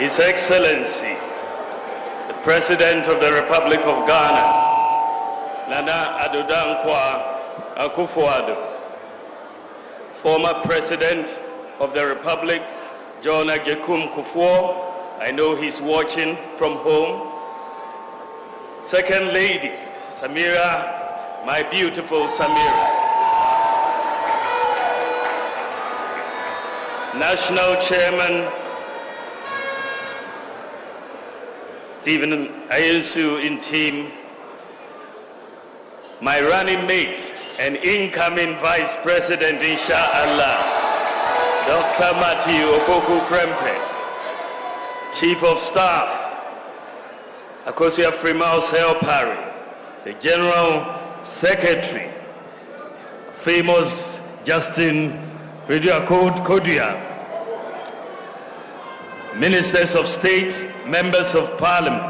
His Excellency, the President of the Republic of Ghana, Nana Addo Dankwa Akufo-Addo, former President of the Republic, John Agyekum Kufuor, I know he's watching from home. Second Lady, Samira, my beautiful Samira. National Chairman, Stephen Ayesu in team, my running mate and incoming Vice President, inshallah, Dr. Matthew Opoku Prempeh, Chief of Staff, Akosia Frimaus Parry, the General Secretary, famous Justin Kodia, Ministers of State, Members of Parliament,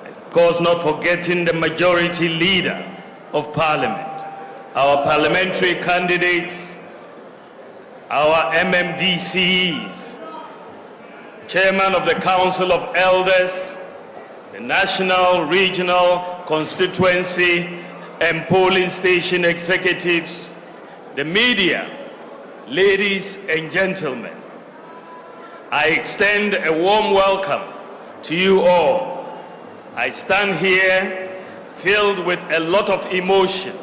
of course not forgetting the Majority Leader of Parliament, our parliamentary candidates, our MMDCs, Chairman of the Council of Elders, the National, Regional, Constituency and Polling Station Executives, the media, ladies and gentlemen, I extend a warm welcome to you all. I stand here filled with a lot of emotion,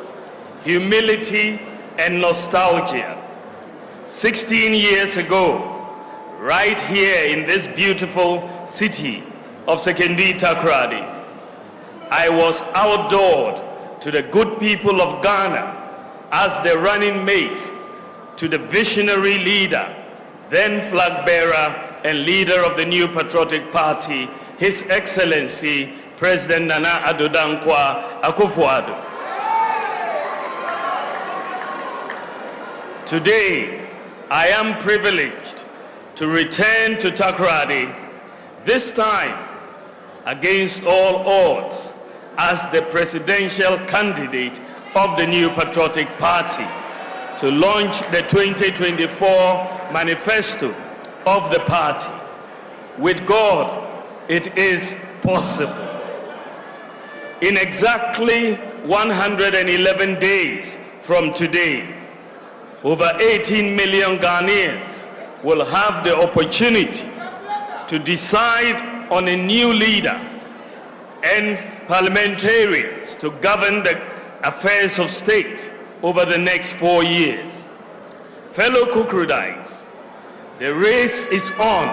humility, and nostalgia. 16 years ago, right here in this beautiful city of Sekondi Takoradi, I was outdoored to the good people of Ghana as the running mate to the visionary leader, then flag bearer and leader of the new Patriotic Party, His Excellency President Nana Addo Dankwa Akufo-Addo. Today, I am privileged to return to Takoradi, this time against all odds, as the presidential candidate of the new Patriotic Party to launch the 2024 Manifesto of the party. With God, it is possible. In exactly 111 days from today, over 18 million Ghanaians will have the opportunity to decide on a new leader and parliamentarians to govern the affairs of state over the next 4 years. Fellow Kukurudites, the race is on,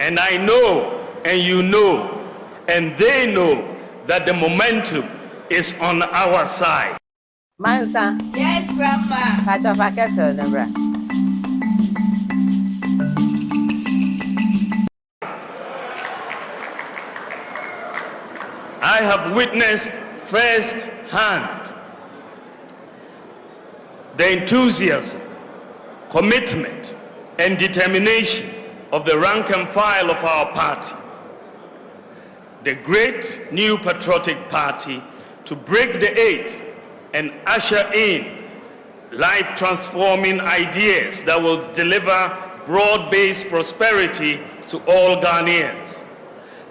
and I know, and you know, and they know that the momentum is on our side. Mansa. Yes, Grandma. Patch of a kettle, Nebra. I have witnessed firsthand the enthusiasm, commitment, and determination of the rank and file of our party, the great new Patriotic Party, to break the eight and usher in life-transforming ideas that will deliver broad-based prosperity to all Ghanaians.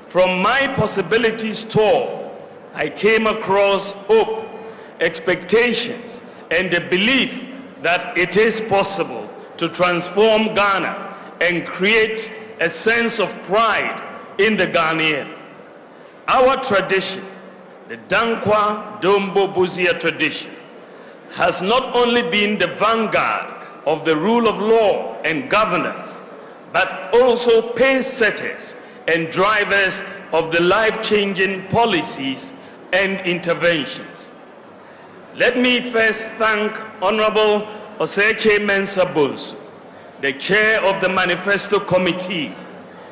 From my possibilities tour, I came across hope, expectations, and the belief that it is possible to transform Ghana and create a sense of pride in the Ghanaian. Our tradition, the Dankwa Dombo Buzia tradition, has not only been the vanguard of the rule of law and governance, but also pace setters and drivers of the life-changing policies and interventions. Let me first thank Honorable Oseche Mensah Bonsu, the chair of the Manifesto Committee,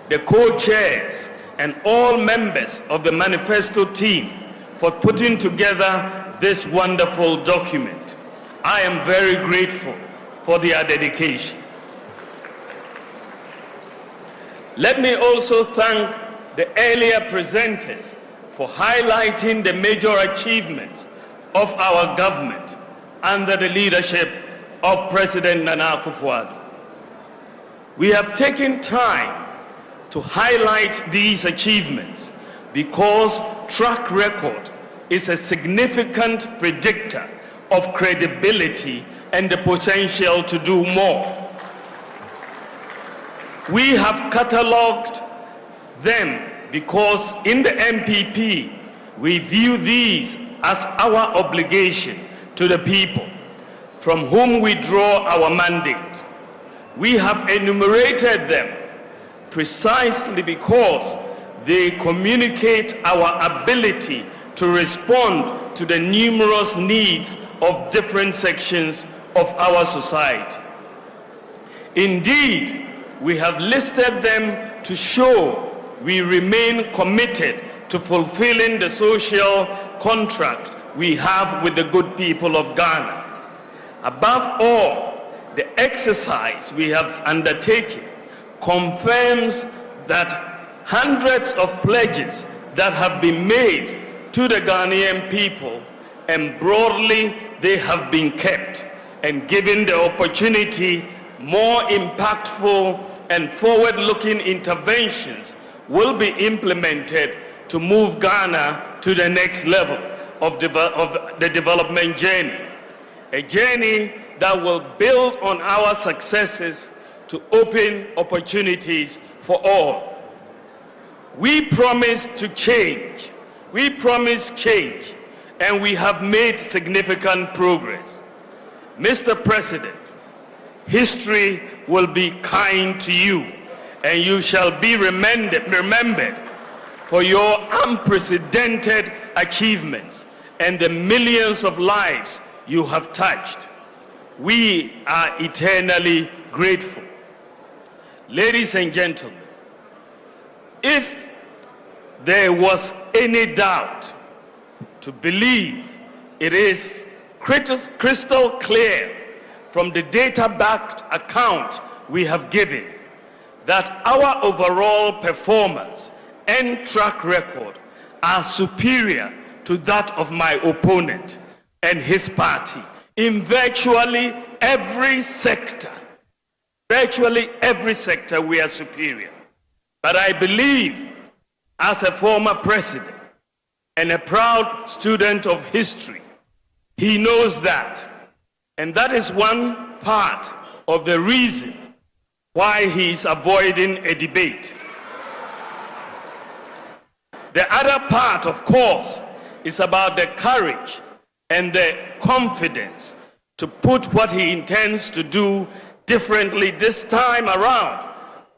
the co-chairs, and all members of the Manifesto team for putting together this wonderful document. I am very grateful for their dedication. Let me also thank the earlier presenters for highlighting the major achievements of our government under the leadership of President Nana Akufo-Addo. We have taken time to highlight these achievements because track record is a significant predictor of credibility and the potential to do more. We have catalogued them because in the NPP, we view these as our obligation to the people from whom we draw our mandate. We have enumerated them precisely because they communicate our ability to respond to the numerous needs of different sections of our society. Indeed, we have listed them to show we remain committed to fulfilling the social contract we have with the good people of Ghana. Above all, the exercise we have undertaken confirms that hundreds of pledges that have been made to the Ghanaian people, and broadly they have been kept, and given the opportunity, more impactful and forward-looking interventions will be implemented to move Ghana to the next level of the development journey, a journey that will build on our successes to open opportunities for all. We promise to change. We promise change, and we have made significant progress. Mr. President, history will be kind to you, and you shall be remembered for your unprecedented achievements and the millions of lives you have touched. We are eternally grateful. Ladies and gentlemen, if there was any doubt to believe, it is crystal clear from the data-backed account we have given that our overall performance and track record are superior to that of my opponent and his party in virtually every sector. Virtually every sector we are superior. But I believe, as a former president and a proud student of history, he knows that. And that is one part of the reason why he is avoiding a debate. The other part, of course, is about the courage and the confidence to put what he intends to do differently this time around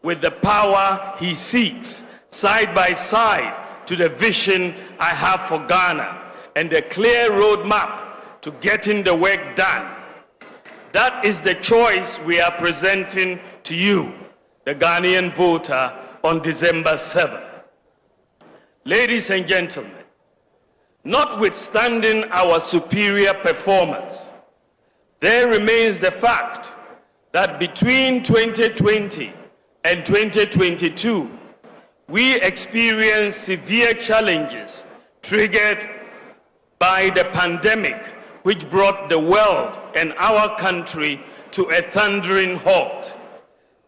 with the power he seeks, side by side to the vision I have for Ghana and the clear roadmap to getting the work done. That is the choice we are presenting to you, the Ghanaian voter, on December 7th. Ladies and gentlemen, notwithstanding our superior performance, there remains the fact that between 2020 and 2022, we experienced severe challenges triggered by the pandemic, which brought the world and our country to a thundering halt.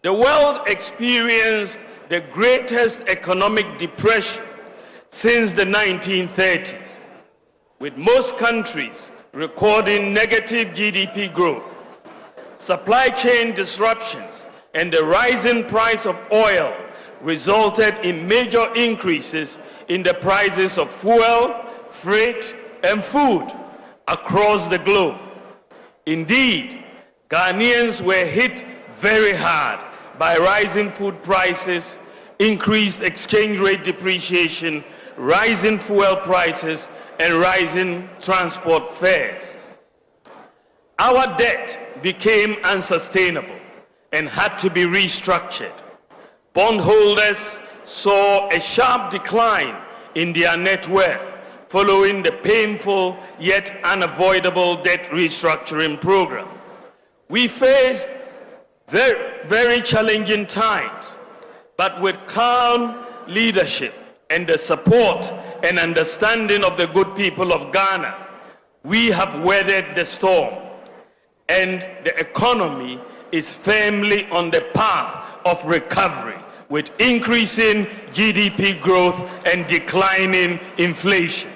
The world experienced the greatest economic depression since the 1930s, with most countries recording negative GDP growth. Supply chain disruptions and the rising price of oil resulted in major increases in the prices of fuel, freight, and food across the globe. Indeed, Ghanaians were hit very hard by rising food prices, increased exchange rate depreciation, rising fuel prices, and rising transport fares. Our debt became unsustainable and had to be restructured. Bondholders saw a sharp decline in their net worth following the painful yet unavoidable debt restructuring program. We faced very challenging times, but with calm leadership and the support and understanding of the good people of Ghana, we have weathered the storm, and the economy is firmly on the path of recovery with increasing GDP growth and declining inflation.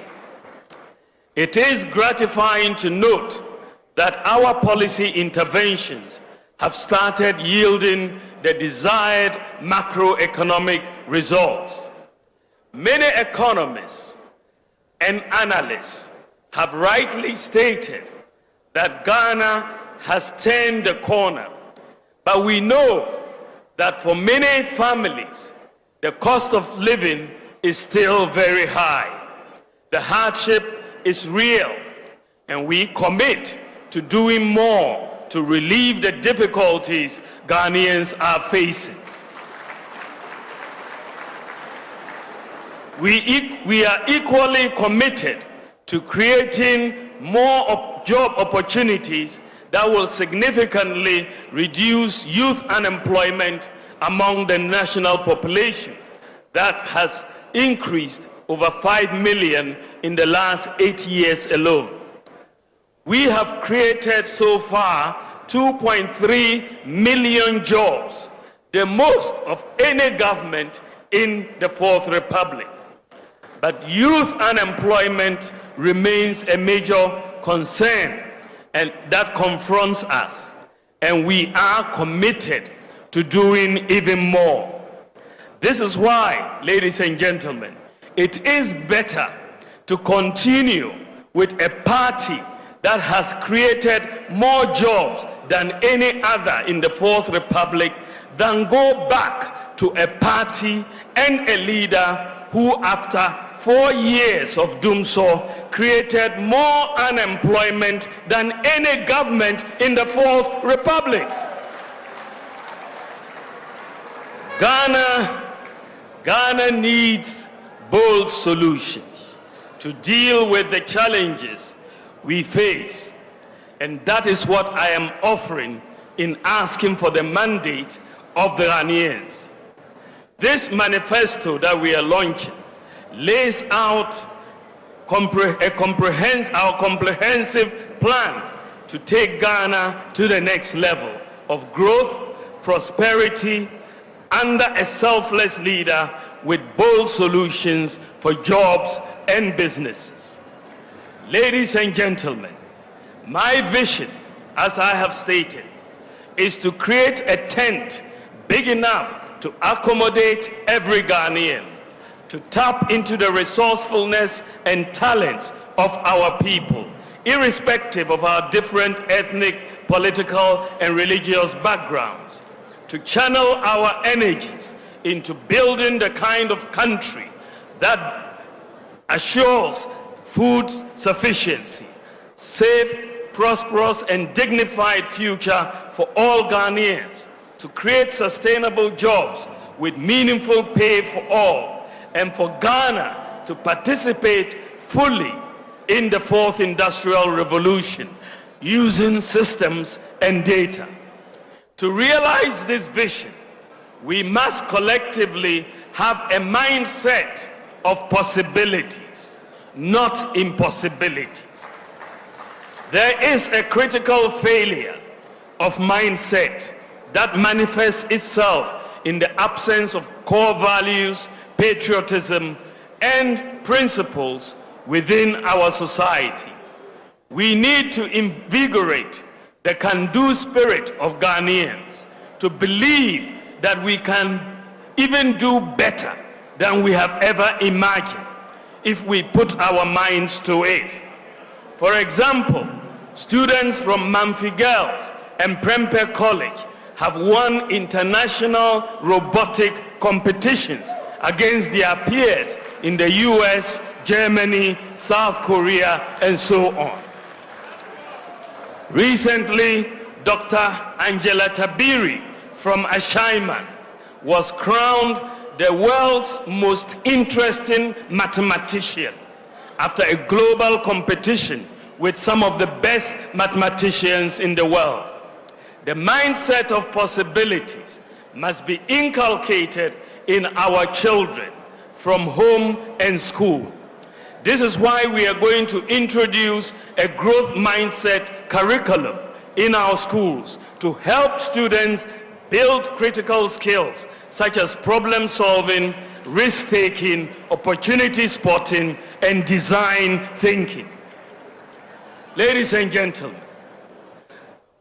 It is gratifying to note that our policy interventions have started yielding the desired macroeconomic results. Many economists and analysts have rightly stated that Ghana has turned the corner, but we know that for many families, the cost of living is still very high. The hardship is real, and we commit to doing more to relieve the difficulties Ghanaians are facing. We are equally committed to creating more job opportunities that will significantly reduce youth unemployment among the national population that has increased over 5 million in the last 8 years alone. We have created so far 2.3 million jobs, the most of any government in the Fourth Republic. But youth unemployment remains a major concern and that confronts us, and we are committed to doing even more. This is why, ladies and gentlemen, it is better to continue with a party that has created more jobs than any other in the Fourth Republic than go back to a party and a leader who, after 4 years of doom so, created more unemployment than any government in the Fourth Republic. Ghana needs bold solutions to deal with the challenges we face, and that is what I am offering in asking for the mandate of the Ghanaians. This manifesto that we are launching lays out our comprehensive plan to take Ghana to the next level of growth, prosperity, under a selfless leader with bold solutions for jobs and businesses. Ladies and gentlemen, my vision, as I have stated, is to create a tent big enough to accommodate every Ghanaian, to tap into the resourcefulness and talents of our people, irrespective of our different ethnic, political, and religious backgrounds, to channel our energies into building the kind of country that assures food sufficiency, safe, prosperous, and dignified future for all Ghanaians, to create sustainable jobs with meaningful pay for all, and for Ghana to participate fully in the fourth industrial revolution using systems and data. To realize this vision, we must collectively have a mindset of possibilities, not impossibilities. There is a critical failure of mindset that manifests itself in the absence of core values, patriotism, and principles within our society. We need to invigorate the can-do spirit of Ghanaians, to believe that we can even do better than we have ever imagined if we put our minds to it. For example, students from Mamfi Girls and Prempeh College have won international robotic competitions against their peers in the US, Germany, South Korea, and so on. Recently, Dr. Angela Tabiri from Ashaiman was crowned the world's most interesting mathematician after a global competition with some of the best mathematicians in the world. The mindset of possibilities must be inculcated in our children from home and school. This is why we are going to introduce a growth mindset curriculum in our schools to help students build critical skills such as problem solving, risk-taking, opportunity spotting, and design thinking. Ladies and gentlemen,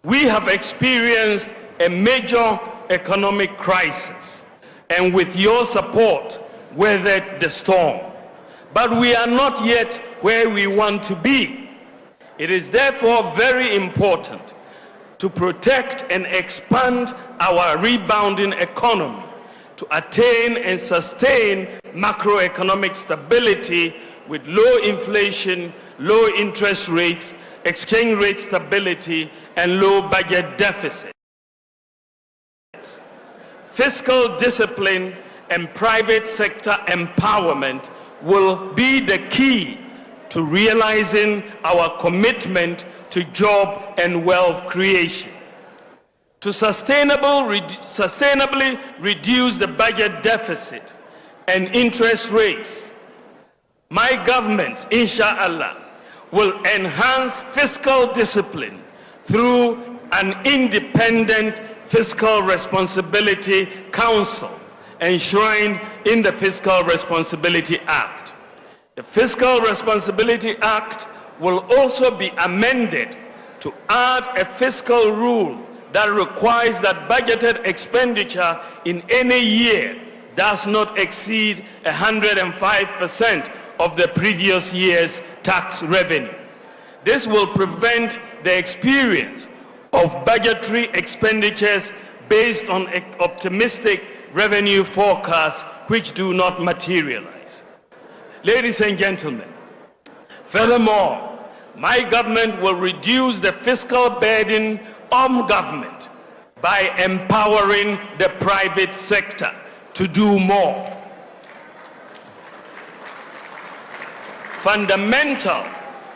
we have experienced a major economic crisis, and with your support, weathered the storm. But we are not yet where we want to be. It is therefore very important to protect and expand our rebounding economy, to attain and sustain macroeconomic stability with low inflation, low interest rates, exchange rate stability, and low budget deficits. Fiscal discipline and private sector empowerment will be the key to realizing our commitment to job and wealth creation. To sustainably reduce the budget deficit and interest rates, my government, inshallah, will enhance fiscal discipline through an independent Fiscal Responsibility Council enshrined in the Fiscal Responsibility Act. The Fiscal Responsibility Act will also be amended to add a fiscal rule that requires that budgeted expenditure in any year does not exceed 105% of the previous year's tax revenue. This will prevent the experience of budgetary expenditures based on optimistic revenue forecasts which do not materialize. Ladies and gentlemen, furthermore, my government will reduce the fiscal burden on government by empowering the private sector to do more. Fundamental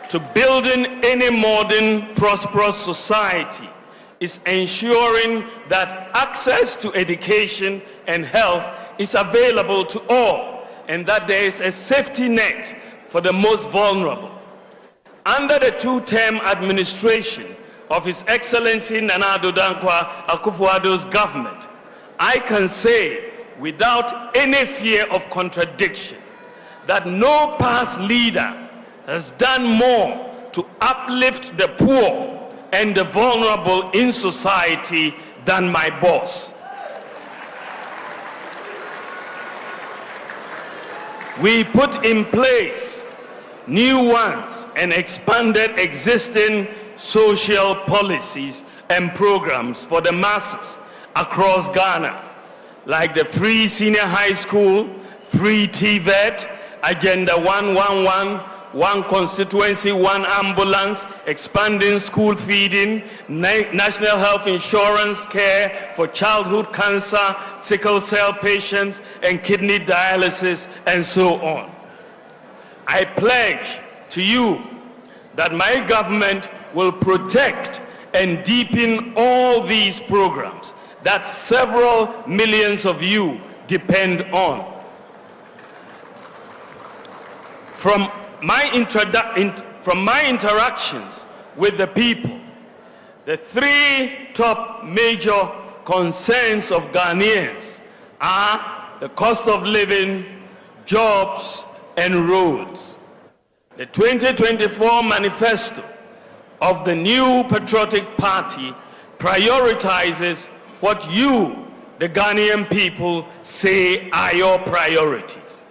to building any modern, prosperous society is ensuring that access to education and health is available to all, and that there is a safety net for the most vulnerable. Under the two-term administration of His Excellency Nana Addo Dankwa Akufo-Addo's government, I can say without any fear of contradiction that no past leader has done more to uplift the poor and the vulnerable in society than my boss. We put in place new ones and expanded existing social policies and programs for the masses across Ghana, like the free senior high school, free TVET, Agenda 111, one constituency, one ambulance, expanding school feeding, national health insurance care for childhood cancer, sickle cell patients, and kidney dialysis, and so on. I pledge to you that my government will protect and deepen all these programs that several millions of you depend on. From my interactions with the people, the three top major concerns of Ghanaians are the cost of living, jobs, and roads. The 2024 Manifesto of the new Patriotic Party prioritizes what you, the Ghanaian people, say are your priorities.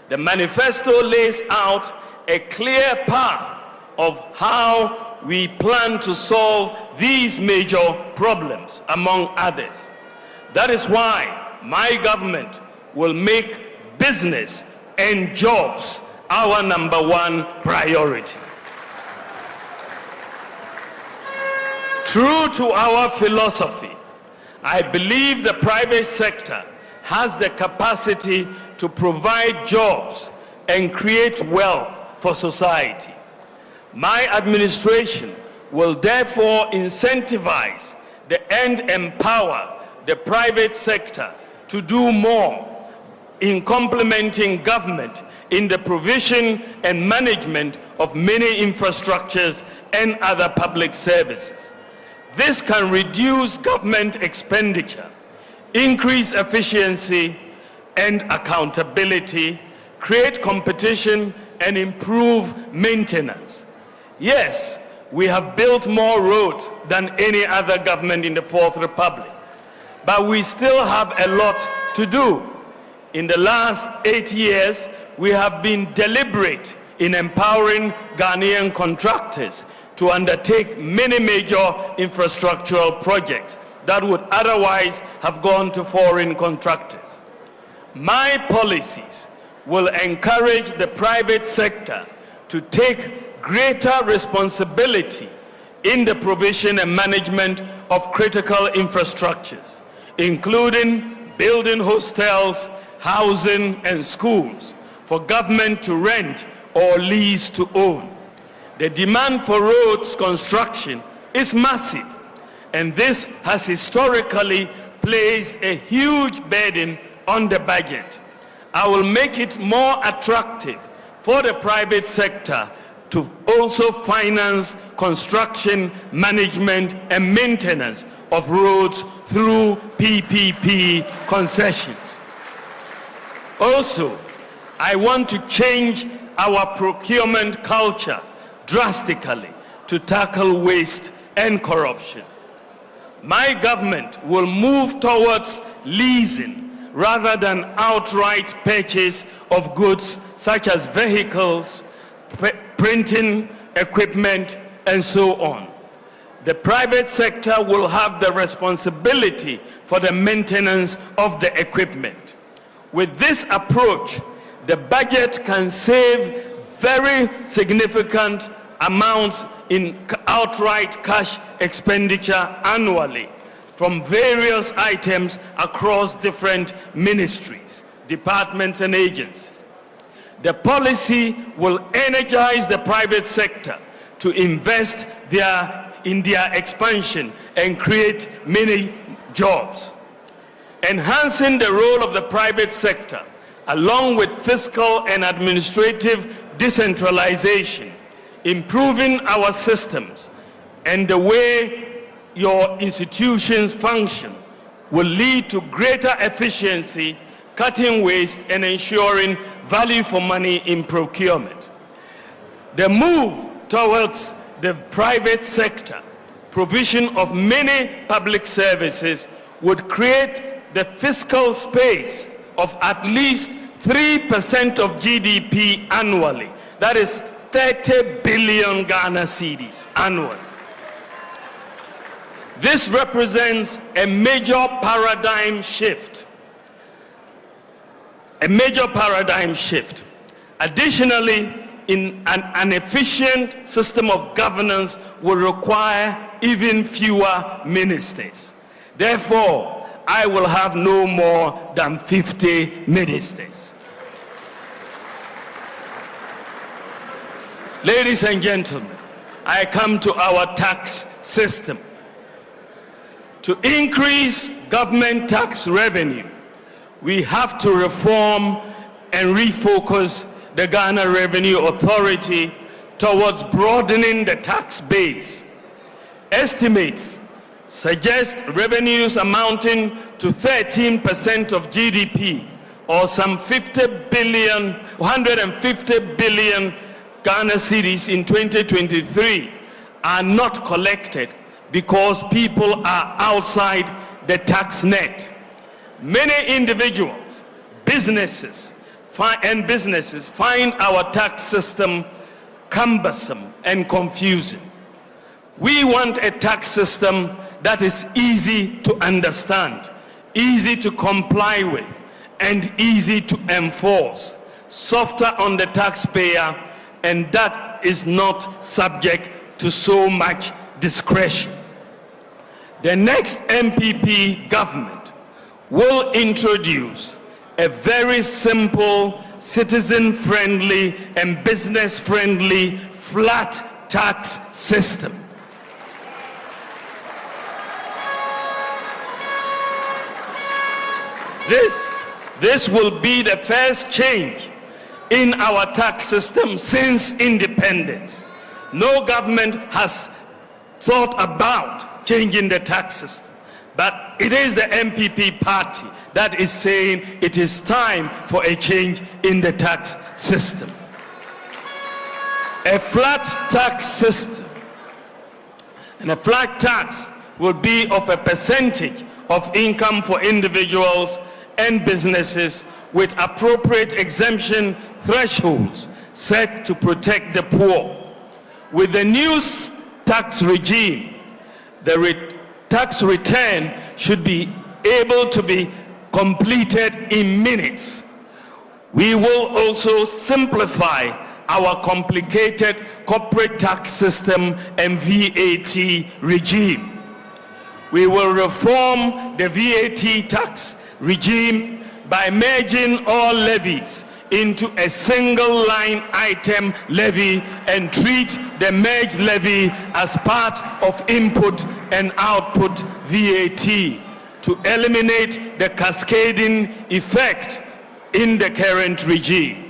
The manifesto lays out a clear path of how we plan to solve these major problems, among others. That is why my government will make business and jobs our #1 priority. True to our philosophy, I believe the private sector has the capacity to provide jobs and create wealth for society. My administration will therefore incentivize and empower the private sector to do more in complementing government in the provision and management of many infrastructures and other public services. This can reduce government expenditure, increase efficiency and accountability, create competition, and improve maintenance. Yes, we have built more roads than any other government in the Fourth Republic, but we still have a lot to do. In the last 8 years, we have been deliberate in empowering Ghanaian contractors to undertake many major infrastructural projects that would otherwise have gone to foreign contractors. My policies will encourage the private sector to take greater responsibility in the provision and management of critical infrastructures, including building hostels, housing, and schools for government to rent or lease to own. The demand for roads construction is massive, and this has historically placed a huge burden on the budget. I will make it more attractive for the private sector to also finance construction, management, and maintenance of roads through PPP concessions. Also, I want to change our procurement culture drastically to tackle waste and corruption. My government will move towards leasing rather than outright purchase of goods such as vehicles, printing equipment, and so on. The private sector will have the responsibility for the maintenance of the equipment. With this approach, the budget can save very significant amounts in outright cash expenditure annually from various items across different ministries, departments, and agencies. The policy will energize the private sector to invest in their expansion and create many jobs. Enhancing the role of the private sector, along with fiscal and administrative decentralization, improving our systems and the way your institutions function, will lead to greater efficiency, cutting waste, and ensuring value for money in procurement. The move towards the private sector provision of many public services would create the fiscal space of at least 3% of GDP annually. That is 30 billion Ghana cedis annually. This represents a major paradigm shift. Additionally, an efficient system of governance will require even fewer ministers. Therefore, I will have no more than 50 ministers. Ladies and gentlemen, I come to our tax system. To increase government tax revenue, we have to reform and refocus the Ghana Revenue Authority towards broadening the tax base. Estimates suggest revenues amounting to 13% of GDP, or some 150 billion Ghana cedis in 2023, are not collected because people are outside the tax net. Many individuals, businesses find our tax system cumbersome and confusing. We want a tax system that is easy to understand, easy to comply with, and easy to enforce, softer on the taxpayer, and that is not subject to so much discretion. The next NPP government will introduce a very simple, citizen-friendly, and business-friendly flat tax system. This will be the first change in our tax system since independence. No government has thought about changing the tax system, But it is the NPP party that is saying it is time for a change in the tax system. A flat tax system, and a flat tax will be of a percentage of income for individuals and businesses with appropriate exemption thresholds set to protect the poor. With the new tax regime, the tax return should be able to be completed in minutes. We will also simplify our complicated corporate tax system and VAT regime. We will reform the VAT tax regime by merging all levies into a single line item levy and treat the merged levy as part of input and output VAT to eliminate the cascading effect in the current regime.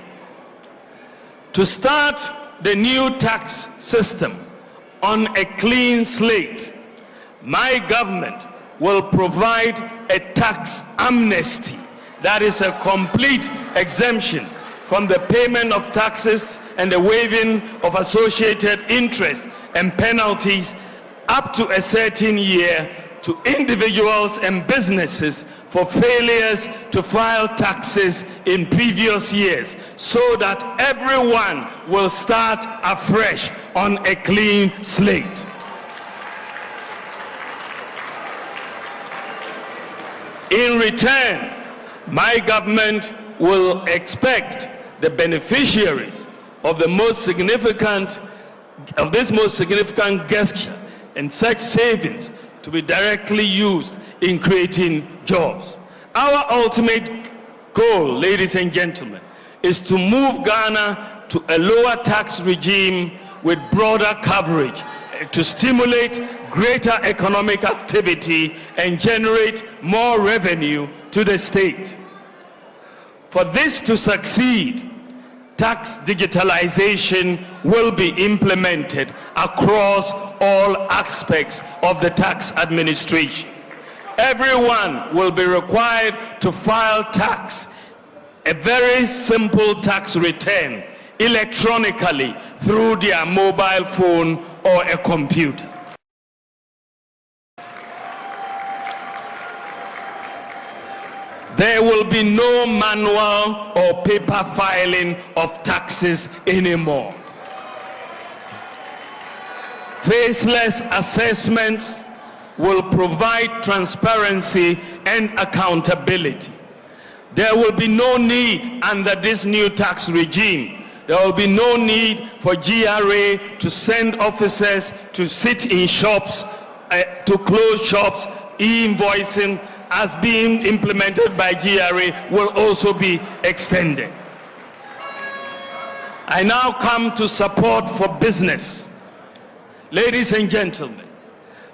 To start the new tax system on a clean slate, my government will provide a tax amnesty, that is a complete exemption from the payment of taxes and the waiving of associated interest and penalties up to a certain year to individuals and businesses for failures to file taxes in previous years, so that everyone will start afresh on a clean slate. In return, my government will expect the beneficiaries of this most significant gesture and such savings to be directly used in creating jobs. Our ultimate goal, ladies and gentlemen, is to move Ghana to a lower tax regime with broader coverage to stimulate greater economic activity and generate more revenue to the state. For this to succeed, tax digitalization will be implemented across all aspects of the tax administration. Everyone will be required to file tax, a very simple tax return, electronically through their mobile phone or a computer. There will be no manual or paper filing of taxes anymore. Faceless assessments will provide transparency and accountability. There will be no need under this new tax regime. There will be no need for GRA to send officers to sit in shops, to close shops. E-invoicing, as being implemented by GRA, will also be extended. I now come to support for business. Ladies and gentlemen,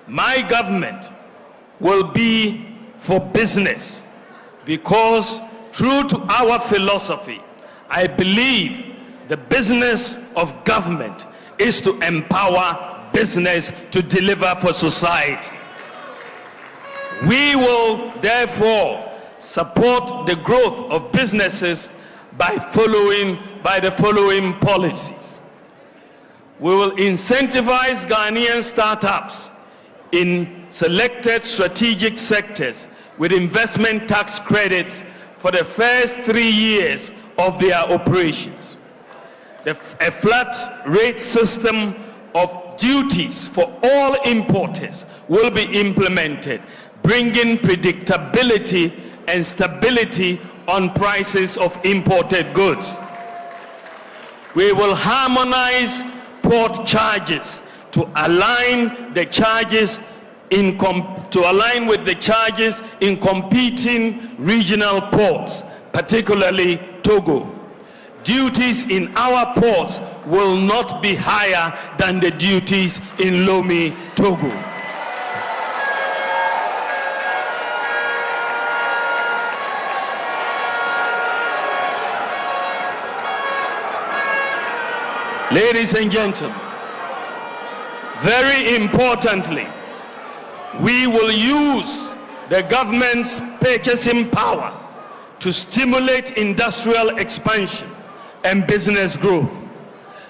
my government will be for business because, true to our philosophy, I believe the business of government is to empower business to deliver for society. We will therefore support the growth of businesses by the following policies. We will incentivize Ghanaian startups in selected strategic sectors with investment tax credits for the first 3 years of their operations. A flat rate system of duties for all importers will be implemented, bringing predictability and stability on prices of imported goods. We will harmonize port charges to align the charges with the charges in competing regional ports, particularly Togo. Duties in our ports will not be higher than the duties in Lomé, Togo. Ladies and gentlemen, very importantly, we will use the government's purchasing power to stimulate industrial expansion and business growth.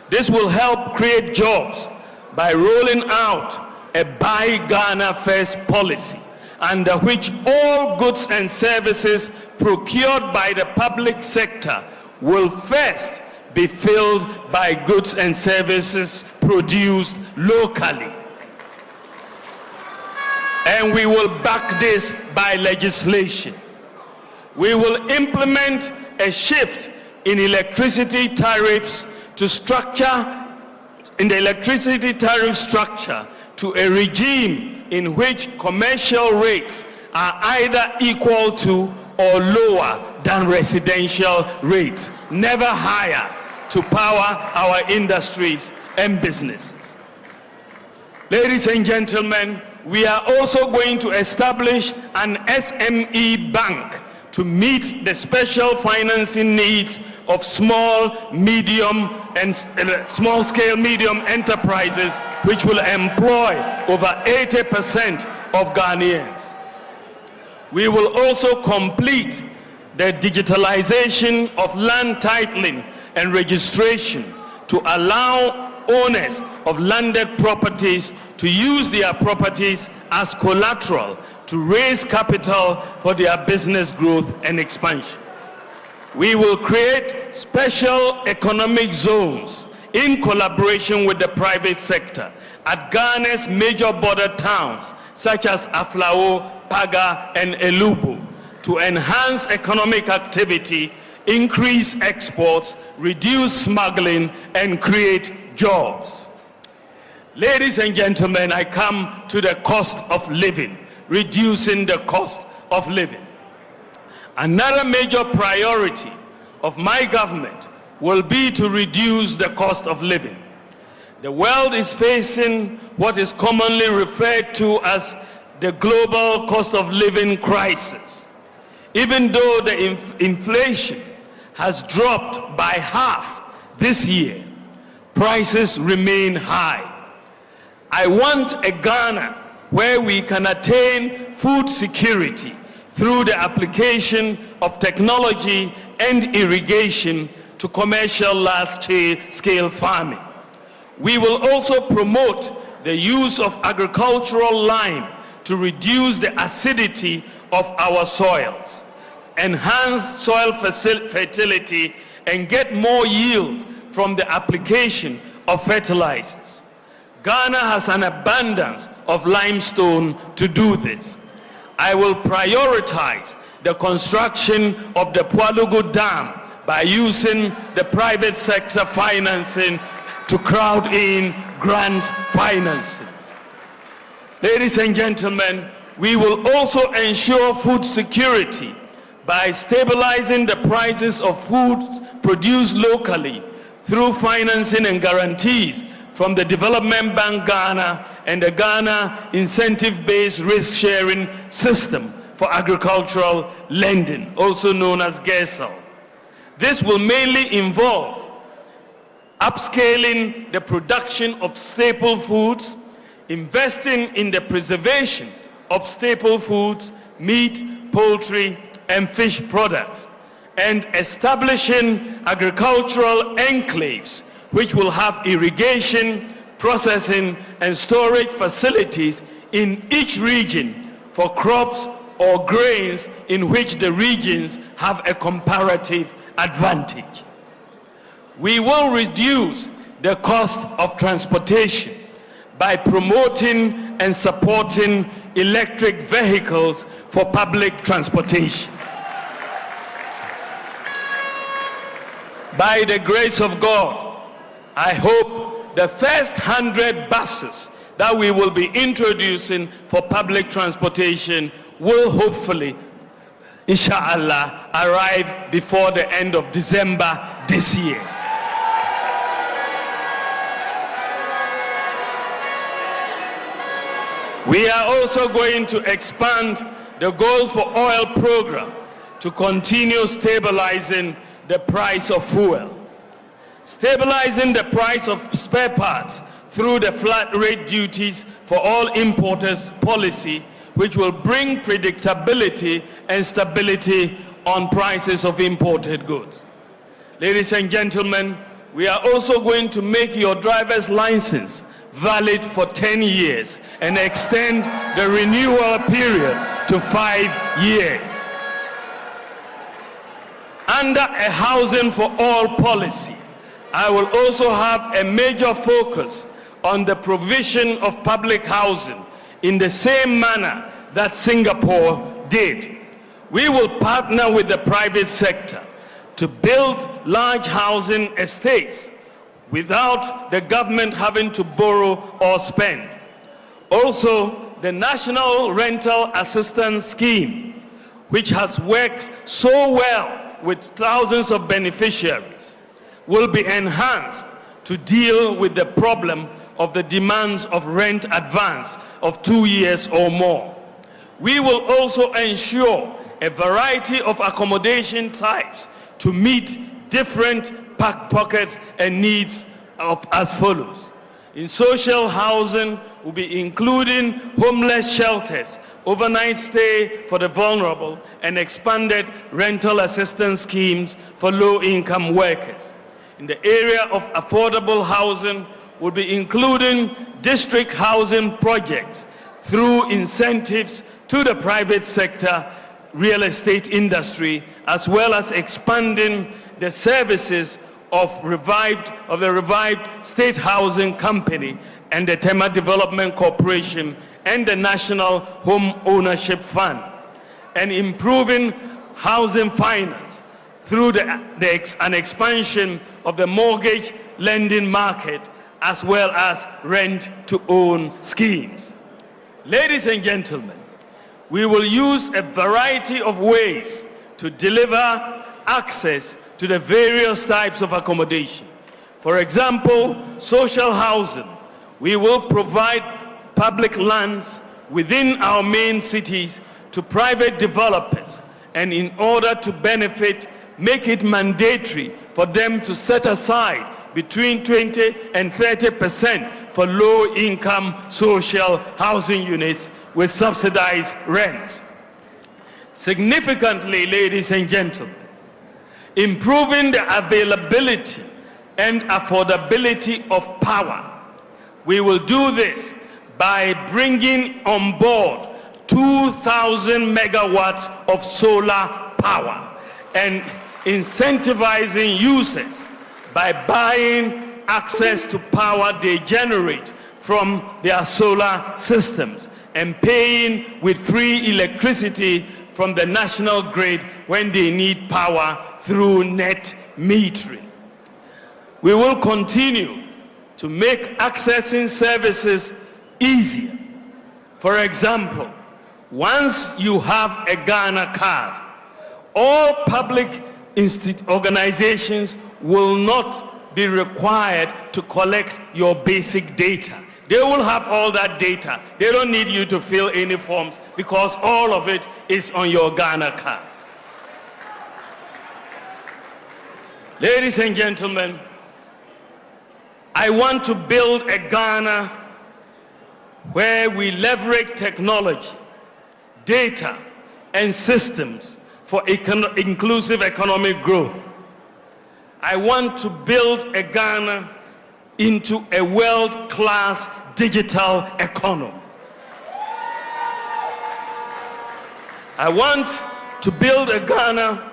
This will help create jobs by rolling out a Buy Ghana First policy, under which all goods and services procured by the public sector will first be filled by goods and services produced locally. And we will back this by legislation. We will implement a shift in electricity tariffs to the electricity tariff structure to a regime in which commercial rates are either equal to or lower than residential rates, never higher, to power our industries and businesses. Ladies and gentlemen, we are also going to establish an SME bank to meet the special financing needs of small-scale medium enterprises, which will employ over 80% of Ghanaians. We will also complete the digitalization of land titling and registration to allow owners of landed properties to use their properties as collateral to raise capital for their business growth and expansion. We will create special economic zones in collaboration with the private sector at Ghana's major border towns such as Aflao, Paga, and Elubu to enhance economic activity, increase exports, reduce smuggling, and create jobs. Ladies and gentlemen, I come to the cost of living, reducing the cost of living. Another major priority of my government will be to reduce the cost of living. The world is facing what is commonly referred to as the global cost of living crisis. Even though the inflation has dropped by half this year, prices remain high. I want a Ghana where we can attain food security through the application of technology and irrigation to commercial large-scale farming. We will also promote the use of agricultural lime to reduce the acidity of our soils, enhance soil fertility, and get more yield from the application of fertilizers. Ghana has an abundance of limestone to do this. I will prioritize the construction of the Pualugu Dam by using the private sector financing to crowd in grant financing. Ladies and gentlemen, we will also ensure food security by stabilizing the prices of foods produced locally through financing and guarantees from the Development Bank Ghana and the Ghana Incentive-Based Risk-Sharing System for Agricultural Lending, also known as GESL. This will mainly involve upscaling the production of staple foods, investing in the preservation of staple foods, meat, poultry, and fish products, and establishing agricultural enclaves which will have irrigation, processing, and storage facilities in each region for crops or grains in which the regions have a comparative advantage. We will reduce the cost of transportation by promoting and supporting electric vehicles for public transportation. By the grace of God, I hope the first 100 buses that we will be introducing for public transportation will hopefully, inshallah, arrive before the end of December this year. We are also going to expand the Gold for Oil program to continue stabilizing the price of fuel. Stabilizing the price of spare parts through the flat rate duties for all importers policy which will bring predictability and stability on prices of imported goods. Ladies and gentlemen, we are also going to make your driver's license valid for 10 years and extend the renewal period to 5 years. Under a housing for all policy, I will also have a major focus on the provision of public housing in the same manner that Singapore did. We will partner with the private sector to build large housing estates without the government having to borrow or spend. Also, the National Rental Assistance Scheme, which has worked so well with thousands of beneficiaries, will be enhanced to deal with the problem of the demands of rent advance of 2 years or more. We will also ensure a variety of accommodation types to meet different pockets and needs as follows. In social housing, we'll be including homeless shelters, overnight stay for the vulnerable, and expanded rental assistance schemes for low-income workers. In the area of affordable housing, we'll be including district housing projects through incentives to the private sector, real estate industry, as well as expanding the services of the revived State Housing Company and the Tema Development Corporation and the National Home Ownership Fund, and improving housing finance through an expansion of the mortgage lending market as well as rent-to-own schemes. Ladies and gentlemen, we will use a variety of ways to deliver access to the various types of accommodation. For example, social housing. We will provide public lands within our main cities to private developers, and in order to benefit, make it mandatory for them to set aside between 20 and 30% for low-income social housing units with subsidized rents. Significantly, ladies and gentlemen, improving the availability and affordability of power. We will do this by bringing on board 2,000 megawatts of solar power and incentivizing users by buying access to power they generate from their solar systems and paying with free electricity from the national grid when they need power through net metering. We will continue to make accessing services easier. For example, once you have a Ghana card, all public organizations will not be required to collect your basic data. They will have all that data. They don't need you to fill any forms because all of it is on your Ghana card. Ladies and gentlemen, I want to build a Ghana where we leverage technology, data, and systems for inclusive economic growth. I want to build a Ghana into a world-class digital economy. I want to build a Ghana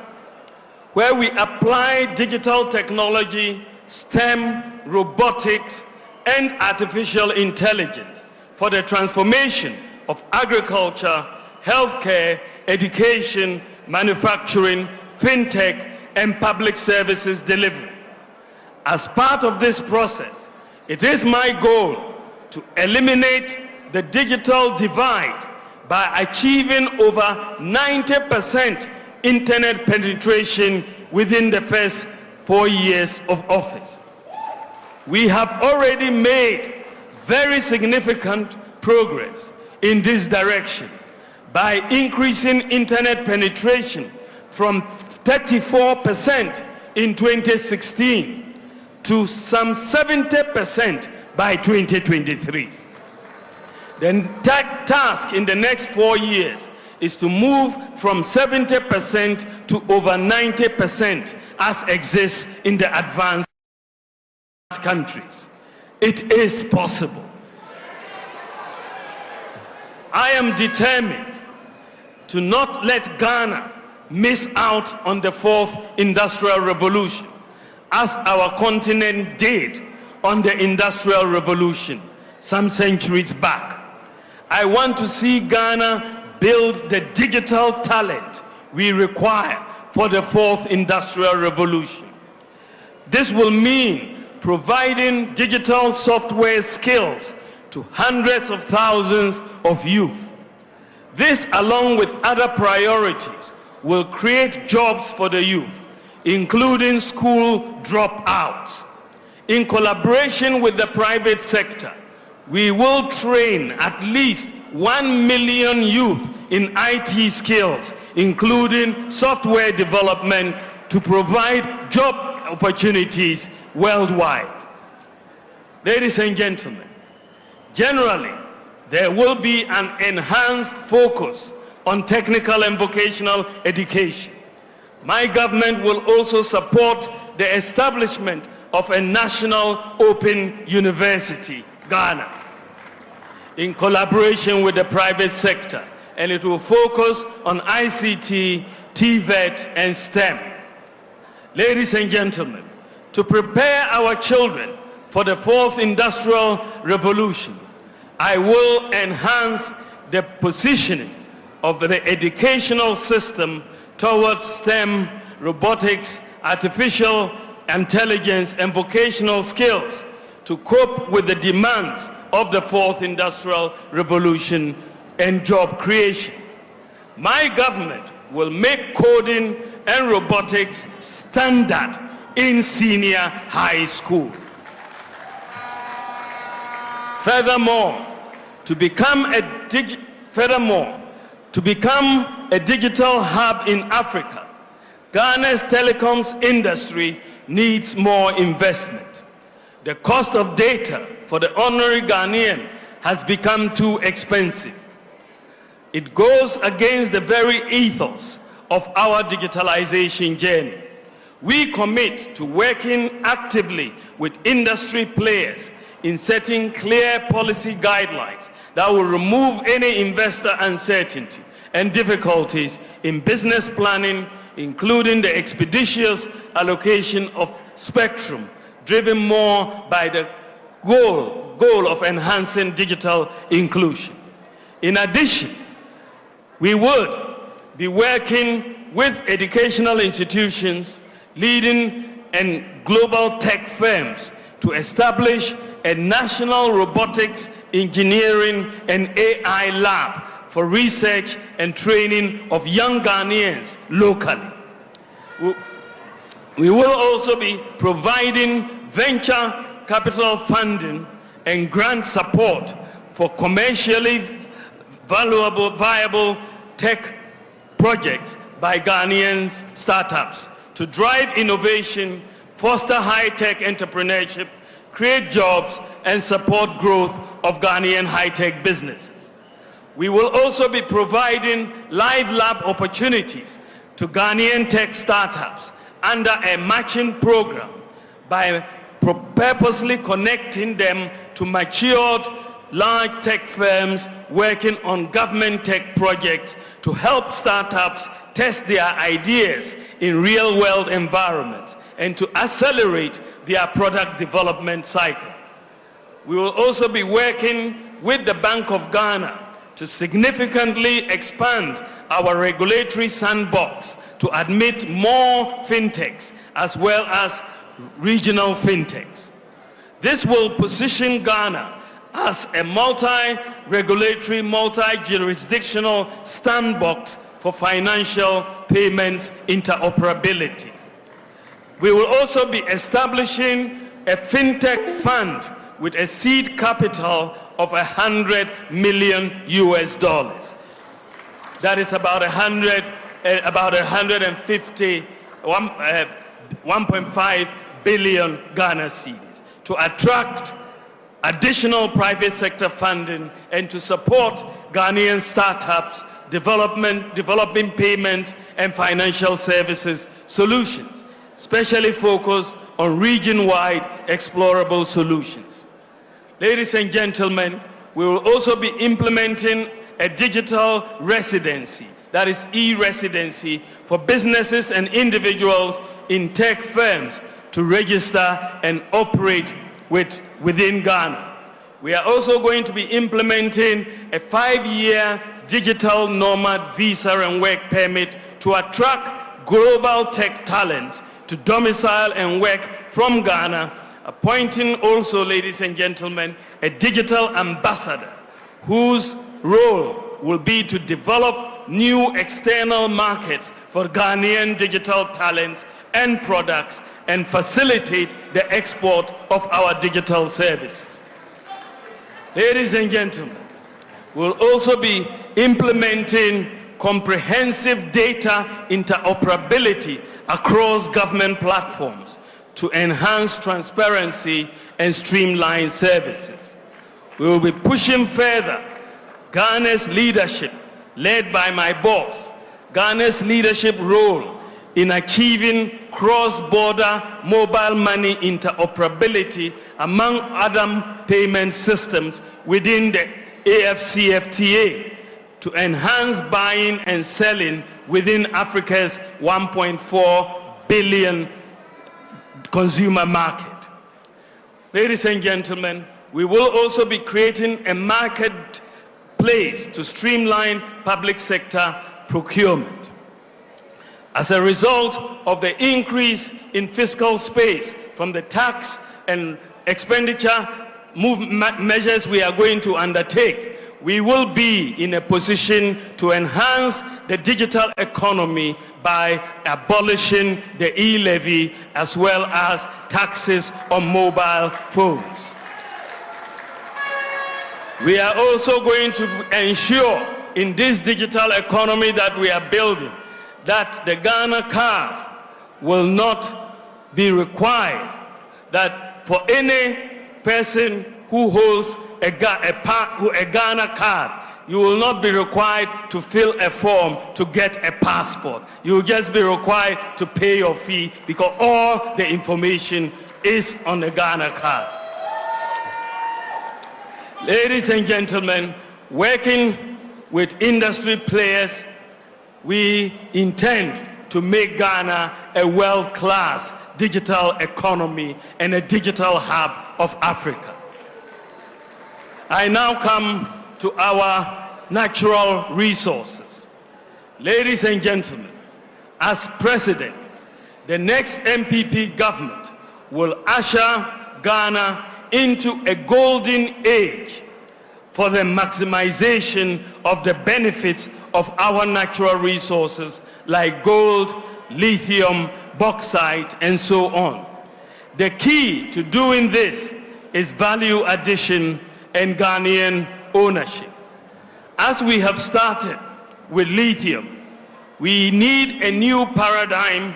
where we apply digital technology, STEM, robotics, and artificial intelligence for the transformation of agriculture, healthcare, education, manufacturing, fintech, and public services delivery. As part of this process, it is my goal to eliminate the digital divide by achieving over 90% internet penetration within the first 4 years of office. We have already made very significant progress in this direction by increasing internet penetration from 34% in 2016 to some 70% by 2023. The task in the next 4 years is to move from 70% to over 90% as exists in the advanced countries. It is possible. I am determined to not let Ghana miss out on the fourth industrial revolution, as our continent did on the industrial revolution some centuries back. I want to see Ghana build the digital talent we require for the fourth industrial revolution. This will mean providing digital software skills to hundreds of thousands of youth. This, along with other priorities, will create jobs for the youth, including school dropouts. In collaboration with the private sector, we will train at least 1 million youth in IT skills, including software development, to provide job opportunities worldwide. Ladies and gentlemen, generally, there will be an enhanced focus on technical and vocational education. My government will also support the establishment of a national open university, Ghana, in collaboration with the private sector, and it will focus on ICT, TVET, and STEM. Ladies and gentlemen, to prepare our children for the fourth industrial revolution, I will enhance the positioning of the educational system towards STEM, robotics, artificial intelligence, and vocational skills to cope with the demands of the fourth industrial revolution and job creation. My government will make coding and robotics standard in senior high school. Furthermore, to become a digital hub in Africa, Ghana's telecoms industry needs more investment. The cost of data for the ordinary Ghanaian has become too expensive. It goes against the very ethos of our digitalization journey. We commit to working actively with industry players in setting clear policy guidelines that will remove any investor uncertainty and difficulties in business planning, including the expeditious allocation of spectrum, driven more by the goal of enhancing digital inclusion. In addition, we would be working with educational institutions, leading and global tech firms to establish a national robotics, engineering, and AI lab for research and training of young Ghanaians locally. We will also be providing venture capital funding and grant support for commercially viable tech projects by Ghanaian startups to drive innovation, foster high-tech entrepreneurship, create jobs, and support growth of Ghanaian high-tech businesses. We will also be providing live lab opportunities to Ghanaian tech startups under a matching program by purposely connecting them to matured large tech firms working on government tech projects to help startups test their ideas in real-world environments and to accelerate their product development cycle. We will also be working with the Bank of Ghana to significantly expand our regulatory sandbox to admit more fintechs as well as regional fintechs. This will position Ghana as a multi-regulatory, multi-jurisdictional sandbox for financial payments interoperability. We will also be establishing a fintech fund with a seed capital of $100 million. That is about 1.5 billion Ghana cedis to attract additional private sector funding, and to support Ghanaian startups, developing payments and financial services solutions, especially focused on region-wide explorable solutions. Ladies and gentlemen, we will also be implementing a digital residency, that is e-residency, for businesses and individuals in tech firms to register and operate within Ghana. We are also going to be implementing a 5-year digital nomad visa and work permit to attract global tech talents to domicile and work from Ghana, appointing also, ladies and gentlemen, a digital ambassador whose role will be to develop new external markets for Ghanaian digital talents and products and facilitate the export of our digital services. Ladies and gentlemen, we'll also be implementing comprehensive data interoperability across government platforms to enhance transparency and streamline services. We will be pushing further Ghana's leadership, led by my boss, Ghana's leadership role in achieving cross-border mobile money interoperability among other payment systems within the AFCFTA to enhance buying and selling within Africa's 1.4 billion consumer market. Ladies and gentlemen, we will also be creating a marketplace to streamline public sector procurement. As a result of the increase in fiscal space from the tax and expenditure measures we are going to undertake, we will be in a position to enhance the digital economy by abolishing the e-levy as well as taxes on mobile phones. We are also going to ensure in this digital economy that we are building that the Ghana card will not be required, that for any person who holds a Ghana card, you will not be required to fill a form to get a passport. You will just be required to pay your fee because all the information is on the Ghana card. Ladies and gentlemen, working with industry players, we intend to make Ghana a world-class digital economy and a digital hub of Africa. I now come to our natural resources. Ladies and gentlemen, as president, the next NPP government will usher Ghana into a golden age for the maximization of the benefits of our natural resources like gold, lithium, bauxite, and so on. The key to doing this is value addition and Ghanaian ownership. As we have started with lithium, we need a new paradigm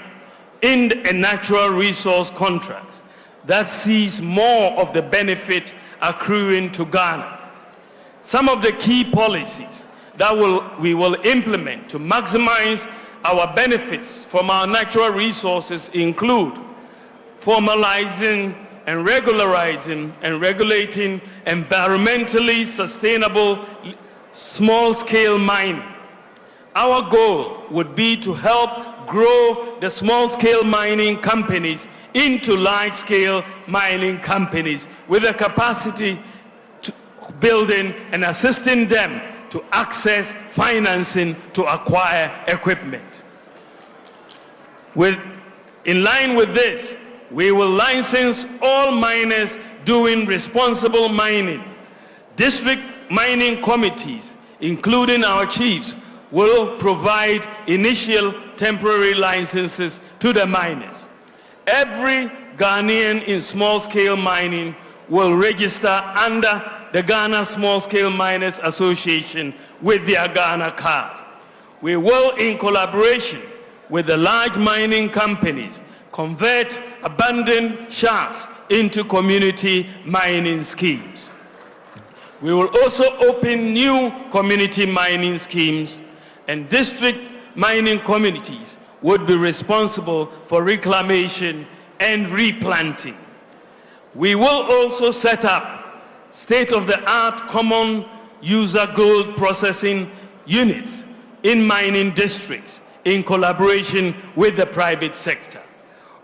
in the natural resource contracts that sees more of the benefit accruing to Ghana. Some of the key policies that we will implement to maximize our benefits from our natural resources include formalizing and regularizing and regulating environmentally sustainable small-scale mining. Our goal would be to help grow the small-scale mining companies into large-scale mining companies with the capacity to building and assisting them to access financing to acquire equipment. In line with this, we will license all miners doing responsible mining. District mining committees, including our chiefs, will provide initial temporary licenses to the miners. Every Ghanaian in small-scale mining will register under the Ghana Small-Scale Miners Association with their Ghana card. We will, in collaboration with the large mining companies, convert abandoned shafts into community mining schemes. We will also open new community mining schemes, and district mining communities would be responsible for reclamation and replanting. We will also set up state-of-the-art common user gold processing units in mining districts in collaboration with the private sector.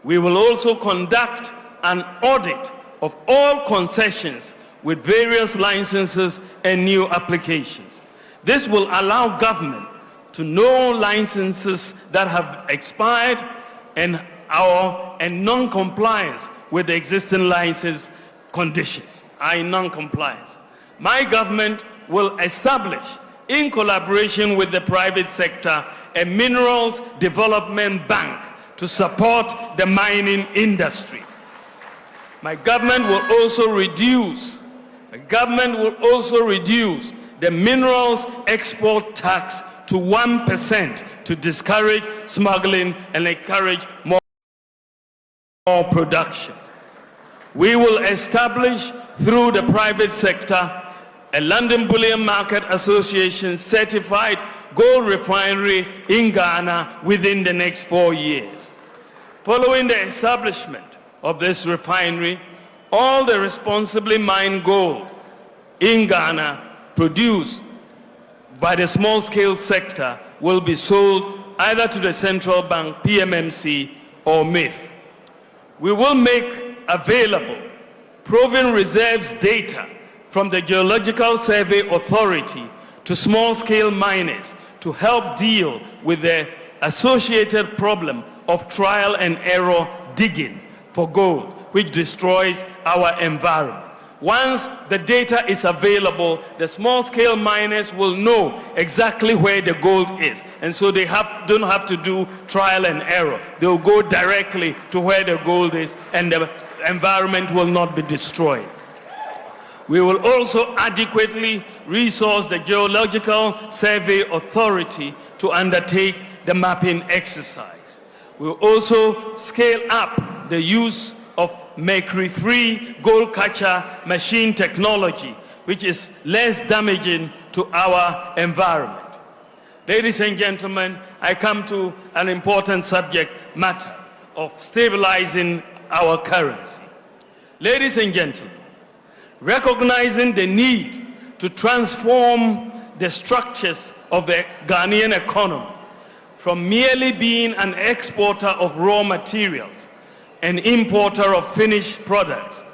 We will also conduct an audit of all concessions with various licenses and new applications. This will allow government to know licenses that have expired and non-compliance with the existing license conditions are in non-compliance. My government will establish, in collaboration with the private sector, a minerals development bank to support the mining industry. My government will also reduce the minerals export tax to 1% to discourage smuggling and encourage more production. We will establish, through the private sector, a London Bullion Market Association certified gold refinery in Ghana within the next 4 years. Following the establishment of this refinery, all the responsibly mined gold in Ghana produced by the small-scale sector will be sold either to the central bank, PMMC, or MIF. We will make available proven reserves data from the Geological Survey Authority to small-scale miners to help deal with the associated problem of trial and error digging for gold, which destroys our environment. Once the data is available, the small-scale miners will know exactly where the gold is, and so they don't have to do trial and error. They'll go directly to where the gold is, and the environment will not be destroyed. We will also adequately resource the Geological Survey Authority to undertake the mapping exercise. We will also scale up the use of mercury-free gold catcher machine technology, which is less damaging to our environment. Ladies and gentlemen, I come to an important subject matter of stabilizing our currency. Ladies and gentlemen, recognizing the need to transform the structures of the Ghanaian economy from merely being an exporter of raw materials, an importer of finished products,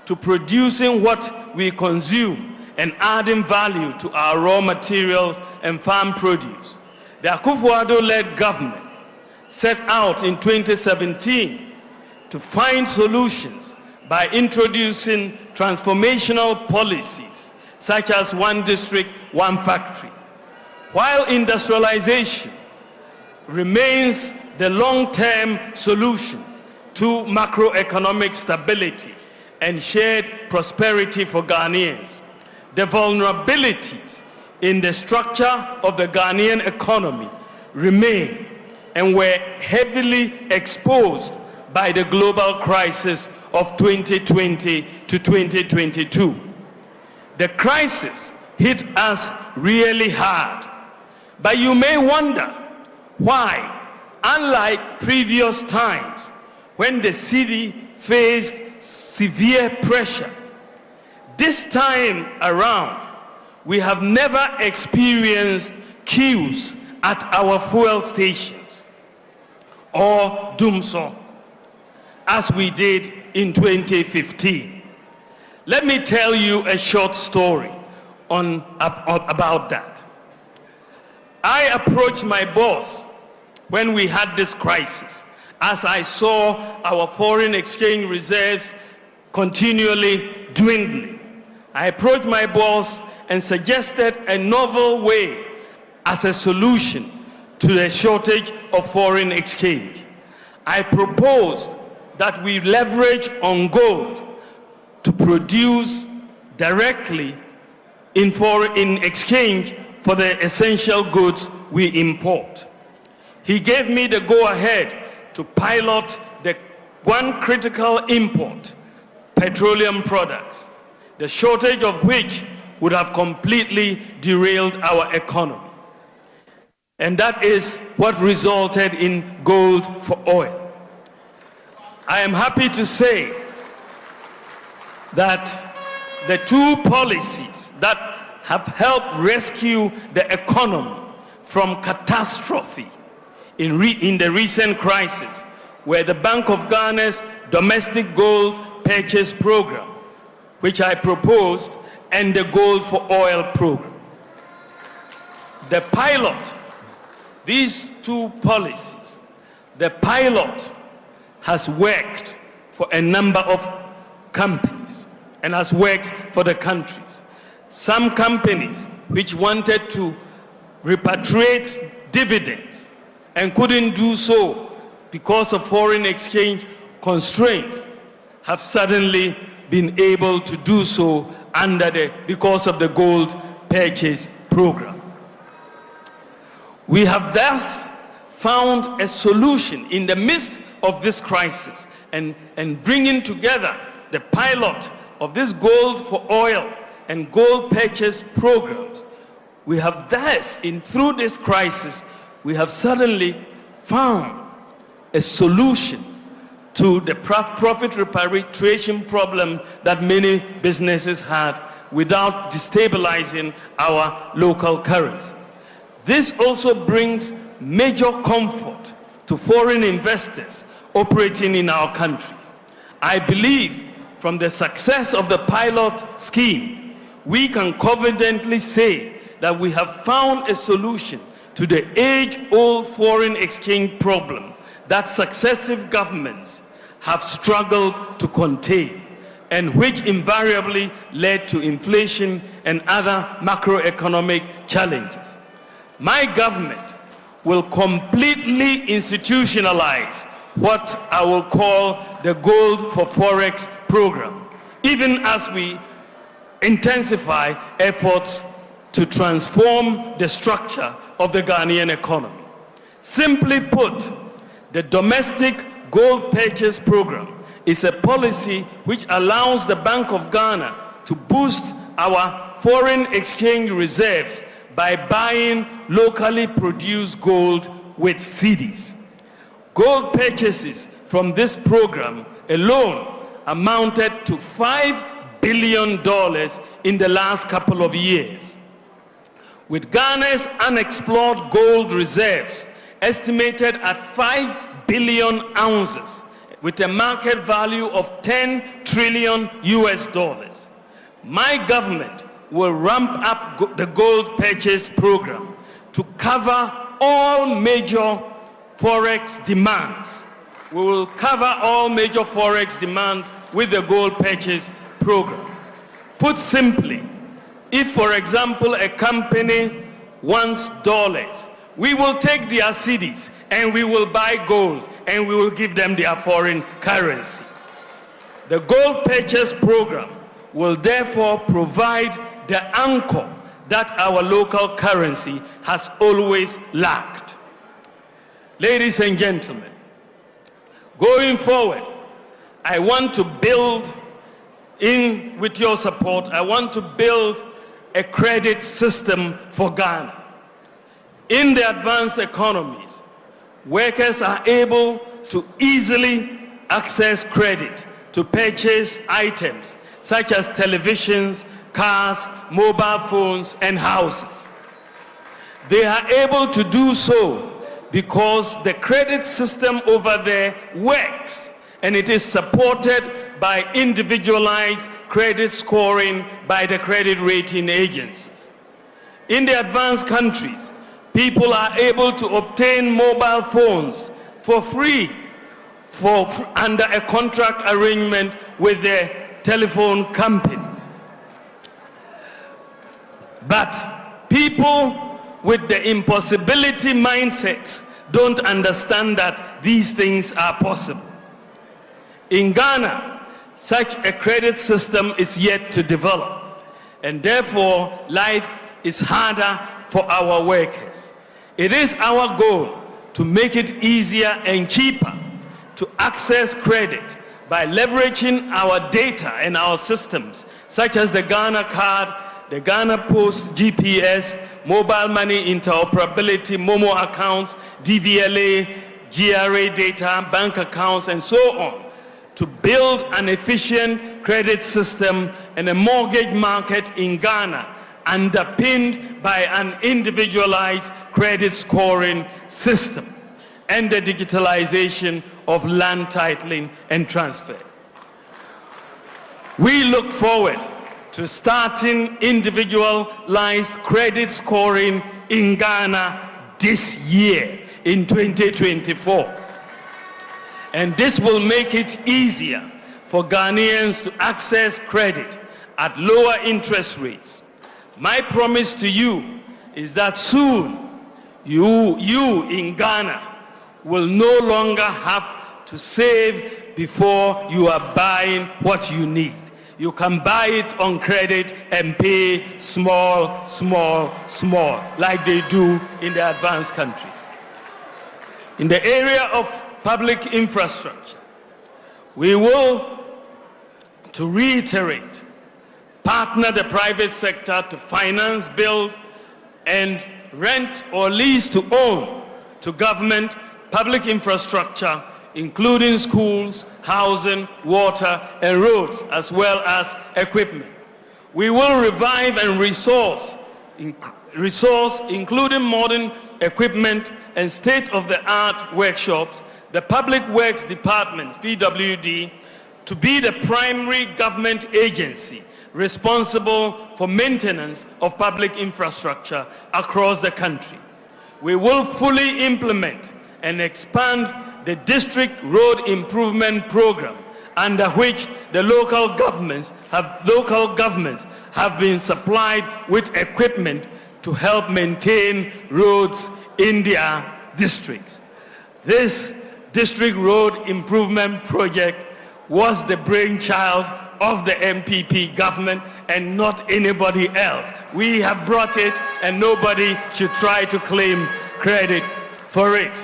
to producing what we consume and adding value to our raw materials and farm produce. The Akufo-Addo-led government set out in 2017 to find solutions by introducing transformational policies such as one district, one factory. While industrialization remains the long-term solution to macroeconomic stability and shared prosperity for Ghanaians, the vulnerabilities in the structure of the Ghanaian economy remain and were heavily exposed by the global crisis of 2020 to 2022. The crisis hit us really hard, but you may wonder why, unlike previous times when the city faced severe pressure, this time around we have never experienced queues at our fuel stations or dumsor as we did in 2015. Let me tell you a short story about that. I approached my boss when we had this crisis, as I saw our foreign exchange reserves continually dwindling. I approached my boss and suggested a novel way as a solution to the shortage of foreign exchange. I proposed that we leverage on gold to produce directly in exchange for the essential goods we import. He gave me the go-ahead to pilot the one critical import petroleum products, the shortage of which would have completely derailed our economy. And that is what resulted in gold for oil. I am happy to say that the two policies that have helped rescue the economy from catastrophe in the recent crisis were the Bank of Ghana's domestic gold purchase program, which I proposed, and the gold for oil program. The pilot, these two policies, the pilot has worked for a number of companies and has worked for the countries. Some companies which wanted to repatriate dividends and couldn't do so because of foreign exchange constraints have suddenly been able to do so because of the gold purchase program. We have thus found a solution in the midst of this crisis, and bringing together the pilot of this gold for oil and gold purchase programs. We have thus, through this crisis, we have suddenly found a solution to the profit repatriation problem that many businesses had without destabilizing our local currency. This also brings major comfort to foreign investors operating in our countries. I believe from the success of the pilot scheme, we can confidently say that we have found a solution to the age-old foreign exchange problem that successive governments have struggled to contain, and which invariably led to inflation and other macroeconomic challenges. My government will completely institutionalize what I will call the Gold for Forex program, even as we intensify efforts to transform the structure of the Ghanaian economy. Simply put, the domestic gold purchase program is a policy which allows the Bank of Ghana to boost our foreign exchange reserves by buying locally produced gold with cedis. Gold purchases from this program alone amounted to $5 billion in the last couple of years. With Ghana's unexplored gold reserves estimated at 5 billion ounces, with a market value of $10 trillion US, my government will ramp up the gold purchase program to cover all major forex demands. We will cover all major forex demands with the gold purchase program. Put simply, if, for example, a company wants dollars, we will take their cedis and we will buy gold and we will give them their foreign currency. The gold purchase program will therefore provide the anchor that our local currency has always lacked. Ladies and gentlemen, going forward, I want to build, with your support, I want to build a credit system for Ghana. In the advanced economies, workers are able to easily access credit to purchase items such as televisions, cars, mobile phones, and houses. They are able to do so because the credit system over there works, and it is supported by individualized credit scoring by the credit rating agencies. In the advanced countries, people are able to obtain mobile phones for free under a contract arrangement with their telephone companies. But people with the impossibility mindset don't understand that these things are possible. In Ghana, such a credit system is yet to develop, and therefore life is harder for our workers. It is our goal to make it easier and cheaper to access credit by leveraging our data and our systems, such as the Ghana card, the Ghana Post GPS, mobile money interoperability, Momo accounts, DVLA, GRA data, bank accounts, and so on, to build an efficient credit system and a mortgage market in Ghana underpinned by an individualized credit scoring system and the digitalization of land titling and transfer. We look forward to starting individualized credit scoring in Ghana this year in 2024. And this will make it easier for Ghanaians to access credit at lower interest rates. My promise to you is that soon you in Ghana will no longer have to save before you are buying what you need. You can buy it on credit and pay small, like they do in the advanced countries. In the area of public infrastructure, we will, to reiterate, partner the private sector to finance, build, and rent or lease to own to government public infrastructure, including schools, housing, water, and roads, as well as equipment. We will revive and resource, including modern equipment and state-of-the-art workshops, the Public Works Department, PWD, to be the primary government agency responsible for maintenance of public infrastructure across the country. We will fully implement and expand the District Road Improvement Program, under which the local governments have been supplied with equipment to help maintain roads in their districts. This District Road Improvement Project was the brainchild of the NPP government and not anybody else. We have brought it and nobody should try to claim credit for it.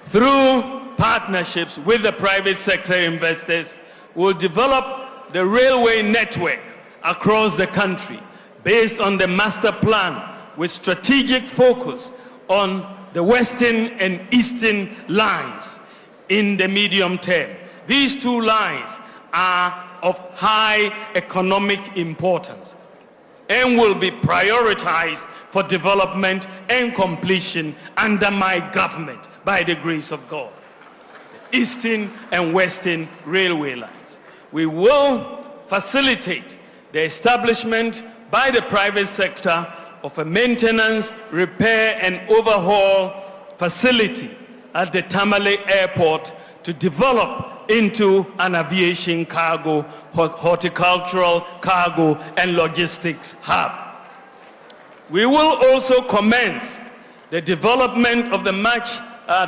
Through partnerships with the private sector investors, we'll develop the railway network across the country based on the master plan with strategic focus on the western and eastern lines in the medium term. These two lines are of high economic importance and will be prioritized for development and completion under my government by the grace of God. The eastern and western railway lines. We will facilitate the establishment by the private sector of a maintenance, repair, and overhaul facility at the Tamale Airport to develop into an aviation cargo, horticultural cargo, and logistics hub. We will also commence the development of the much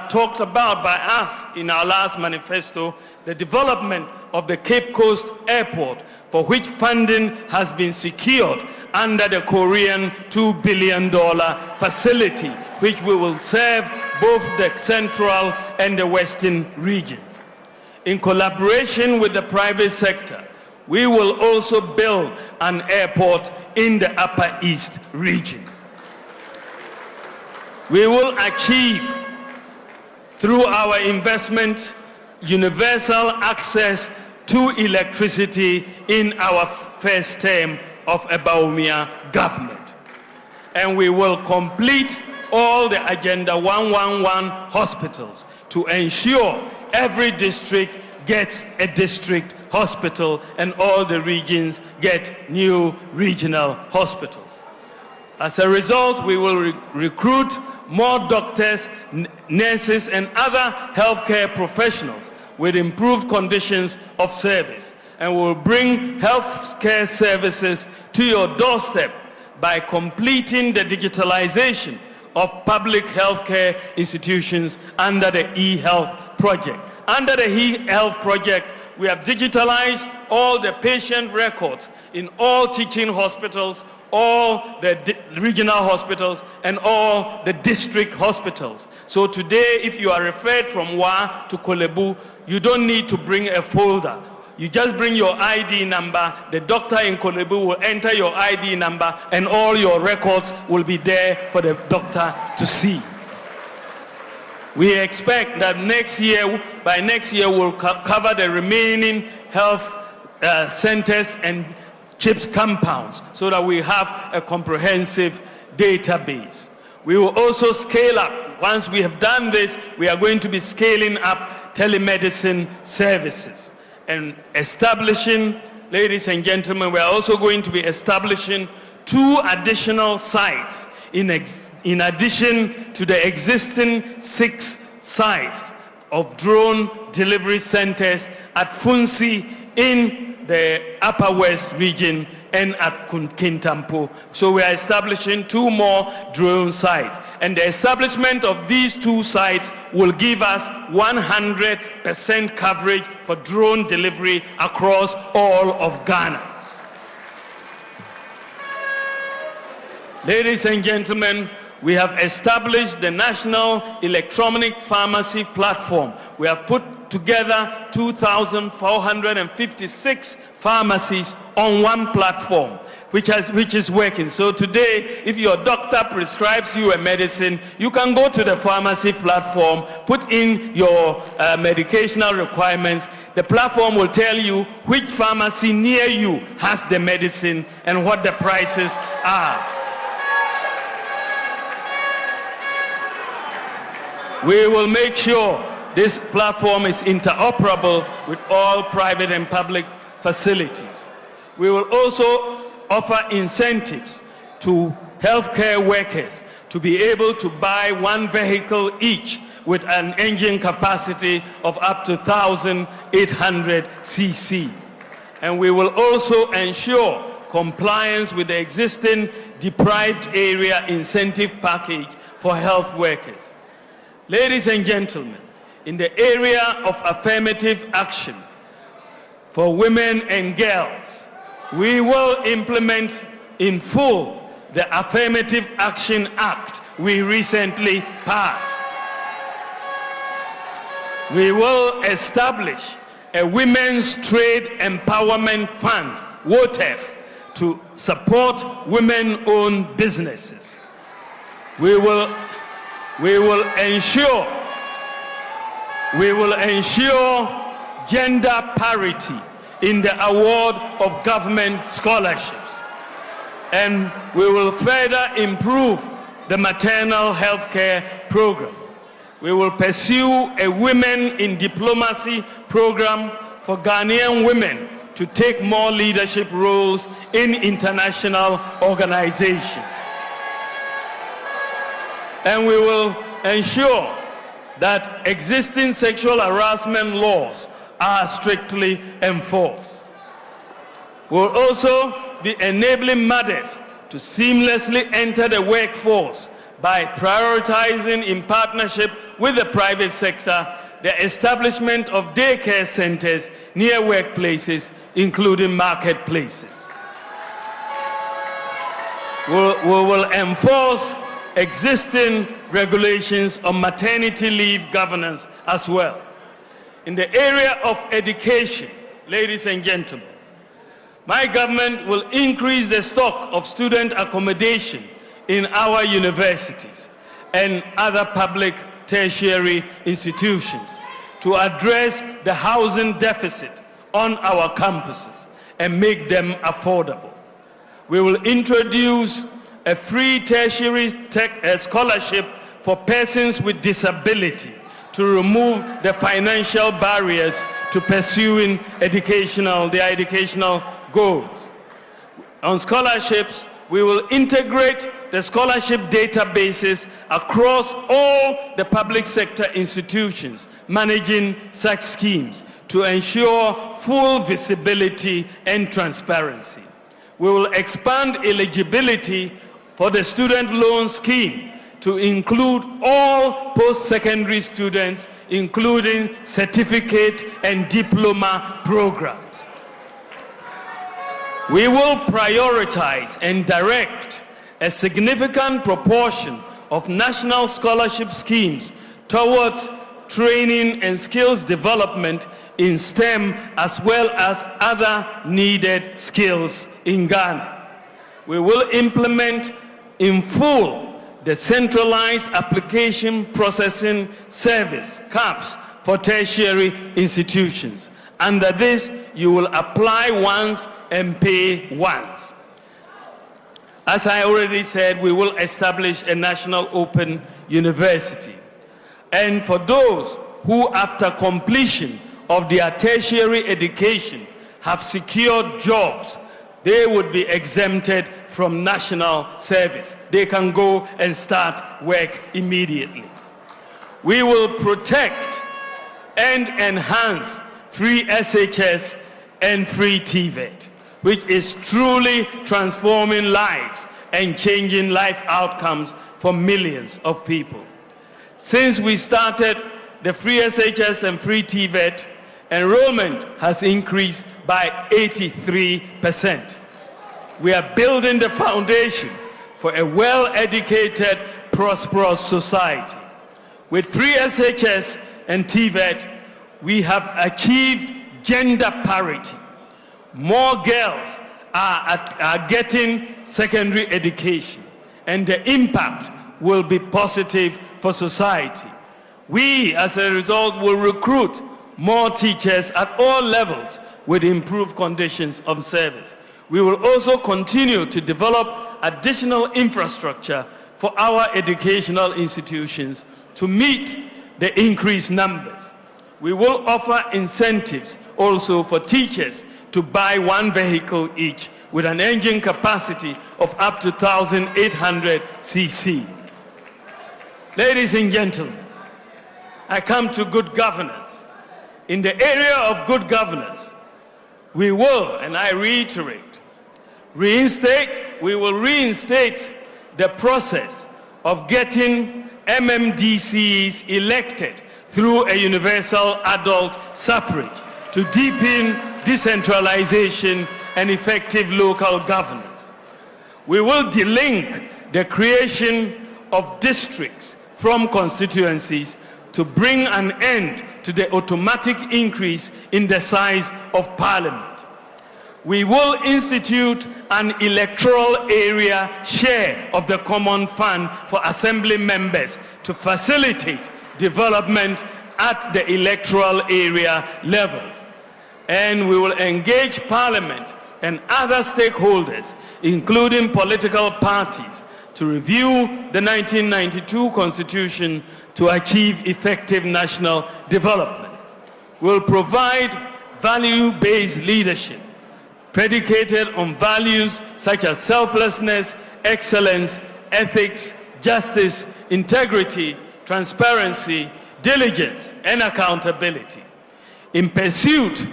talked about by us in our last manifesto, the development of the Cape Coast Airport, for which funding has been secured under the Korean $2 billion facility, which we will serve both the central and the western regions. In collaboration with the private sector, we will also build an airport in the Upper East region. We will achieve, through our investment, universal access to electricity in our first term of a Bawumia government. And we will complete all the Agenda 111 hospitals to ensure every district gets a district hospital and all the regions get new regional hospitals. As a result, we will recruit more doctors, nurses, and other healthcare professionals with improved conditions of service, and will bring healthcare services to your doorstep by completing the digitalization of public healthcare institutions under the e-health project. Under the e-health project, we have digitalized all the patient records in all teaching hospitals, all the regional hospitals, and all the district hospitals. So today, if you are referred from Wa to Kolebu, you don't need to bring a folder. You just bring your ID number, the doctor in Kolebu will enter your ID number, and all your records will be there for the doctor to see. We expect that by next year, we'll cover the remaining health centers and CHIPS compounds so that we have a comprehensive database. We will also scale up. Once we have done this, we are going to be scaling up telemedicine services and establishing, ladies and gentlemen, we are also going to be establishing 2 additional sites in addition to the existing 6 sites of drone delivery centers at Funsi in the Upper West region and at Kintampo. So we are establishing 2 more drone sites. And the establishment of these 2 sites will give us 100% coverage for drone delivery across all of Ghana. Ladies and gentlemen, we have established the National Electronic Pharmacy Platform. We have put together 2,456 pharmacies on one platform, which is working. So today, if your doctor prescribes you a medicine, you can go to the pharmacy platform, put in your medicational requirements. The platform will tell you which pharmacy near you has the medicine and what the prices are. We will make sure this platform is interoperable with all private and public facilities. We will also offer incentives to healthcare workers to be able to buy 1 vehicle each with an engine capacity of up to 1,800 cc. And we will also ensure compliance with the existing deprived area incentive package for health workers. Ladies and gentlemen, in the area of affirmative action for women and girls, we will implement in full the Affirmative Action Act we recently passed. We will establish a Women's Trade Empowerment Fund, WOTEF, to support women-owned businesses. We will ensure gender parity in the award of government scholarships. And we will further improve the maternal health care program. We will pursue a Women in Diplomacy program for Ghanaian women to take more leadership roles in international organizations. And we will ensure that existing sexual harassment laws are strictly enforced. We'll also be enabling mothers to seamlessly enter the workforce by prioritizing, in partnership with the private sector, the establishment of daycare centers near workplaces, including marketplaces. We will enforce existing regulations on maternity leave governance as well. In the area of education, ladies and gentlemen, my government will increase the stock of student accommodation in our universities and other public tertiary institutions to address the housing deficit on our campuses and make them affordable. We will introduce a free tertiary scholarship for persons with disability to remove the financial barriers to pursuing their educational goals. On scholarships, we will integrate the scholarship databases across all the public sector institutions managing such schemes to ensure full visibility and transparency. We will expand eligibility for the student loan scheme to include all post-secondary students, including certificate and diploma programs. We will prioritize and direct a significant proportion of national scholarship schemes towards training and skills development in STEM as well as other needed skills in Ghana. We will implement in full the centralized application processing service, CAPS, for tertiary institutions. Under this, you will apply once and pay once. As I already said, we will establish a national open university. And for those who, after completion of their tertiary education, have secured jobs, they would be exempted from national service. They can go and start work immediately. We will protect and enhance free SHS and free TVET, which is truly transforming lives and changing life outcomes for millions of people. Since we started the free SHS and free TVET, enrollment has increased by 83%. We are building the foundation for a well-educated, prosperous society. With free SHS and TVET, we have achieved gender parity. More girls are getting secondary education, and the impact will be positive for society. We, as a result, will recruit more teachers at all levels with improved conditions of service. We will also continue to develop additional infrastructure for our educational institutions to meet the increased numbers. We will offer incentives also for teachers to buy one vehicle each with an engine capacity of up to 1,800 cc. Ladies and gentlemen, I come to good governance. In the area of good governance, we will, and I reiterate, we will reinstate the process of getting MMDCs elected through a universal adult suffrage to deepen decentralization and effective local governance. We will delink the creation of districts from constituencies to bring an end to the automatic increase in the size of parliament. We will institute an electoral area share of the common fund for assembly members to facilitate development at the electoral area levels. And we will engage Parliament and other stakeholders, including political parties, to review the 1992 Constitution to achieve effective national development. We'll provide value-based leadership predicated on values such as selflessness, excellence, ethics, justice, integrity, transparency, diligence, and accountability. In pursuit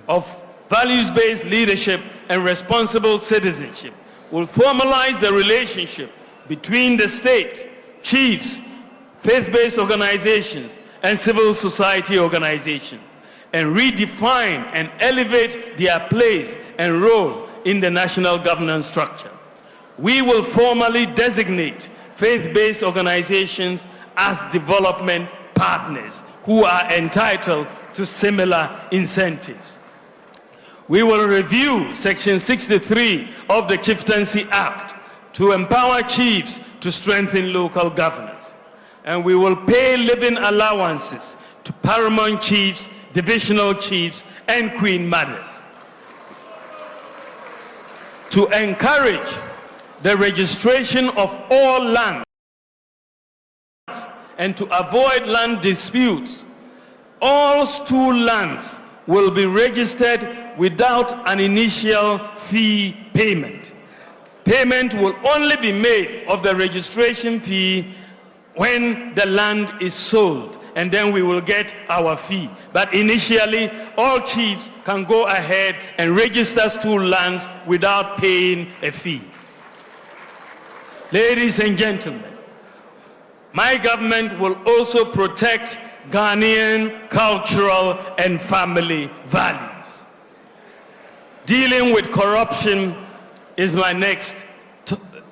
of values-based leadership and responsible citizenship, we'll formalize the relationship between the state, chiefs, faith-based organizations, and civil society organizations, and redefine and elevate their place and role in the national governance structure. We will formally designate faith-based organizations as development partners who are entitled to similar incentives. We will review Section 63 of the Chieftaincy Act to empower chiefs to strengthen local governance. And we will pay living allowances to paramount chiefs, divisional chiefs, and queen mothers. To encourage the registration of all lands and to avoid land disputes, all stool lands will be registered without an initial fee payment. Payment will only be made of the registration fee when the land is sold, and then we will get our fee. But initially, all chiefs can go ahead and register stool lands without paying a fee. Ladies and gentlemen, my government will also protect Ghanaian cultural and family values. Dealing with corruption is my next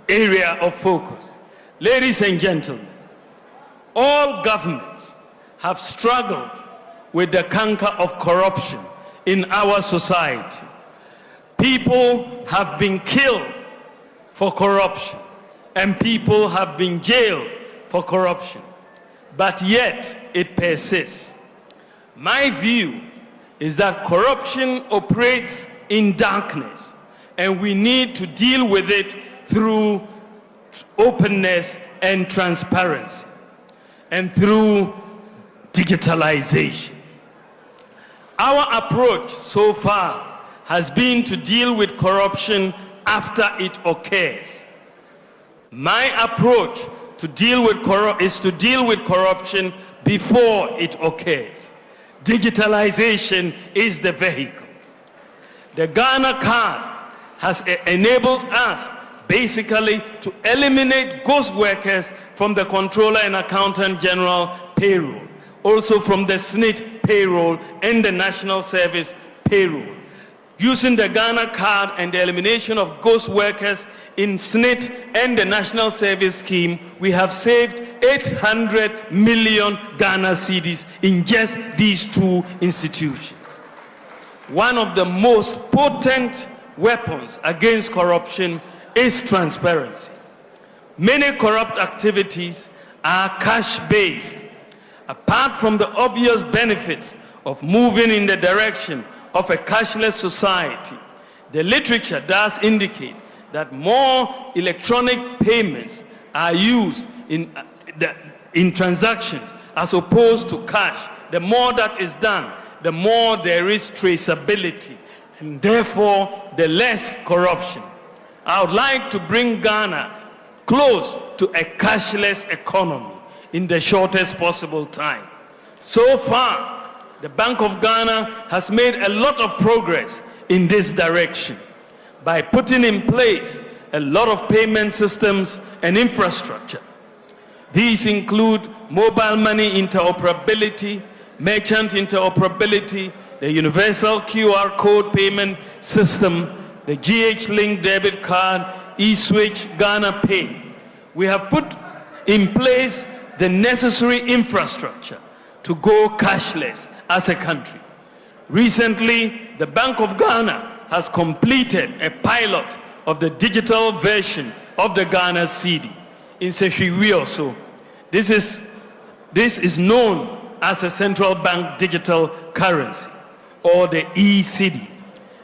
area of focus. Ladies and gentlemen, all governments have struggled with the canker of corruption in our society. People have been killed for corruption, and people have been jailed for corruption, but yet it persists. My view is that corruption operates in darkness, and we need to deal with it through openness and transparency, and through digitalization. Our approach so far has been to deal with corruption after it occurs. My approach to deal with is to deal with corruption before it occurs. Digitalization is the vehicle. The Ghana card has enabled us basically to eliminate ghost workers from the Controller and Accountant General payroll, also from the SNIT payroll and the National Service payroll. Using the Ghana card and the elimination of ghost workers in SNIT and the National Service Scheme, we have saved 800 million Ghana cedis in just these two institutions. One of the most potent weapons against corruption is transparency. Many corrupt activities are cash-based. Apart from the obvious benefits of moving in the direction of a cashless society, the literature does indicate that more electronic payments are used in transactions as opposed to cash. The more that is done, the more there is traceability, and therefore the less corruption. I would like to bring Ghana close to a cashless economy in the shortest possible time. So far, the Bank of Ghana has made a lot of progress in this direction by putting in place a lot of payment systems and infrastructure. These include mobile money interoperability, merchant interoperability, the universal QR code payment system, the GH-Link debit card, eSwitch, Ghana Pay. We have put in place the necessary infrastructure to go cashless as a country. Recently, the Bank of Ghana has completed a pilot of the digital version of the Ghana cedi in Seshwiwi also. This is known as a central bank digital currency, or the e-cedi.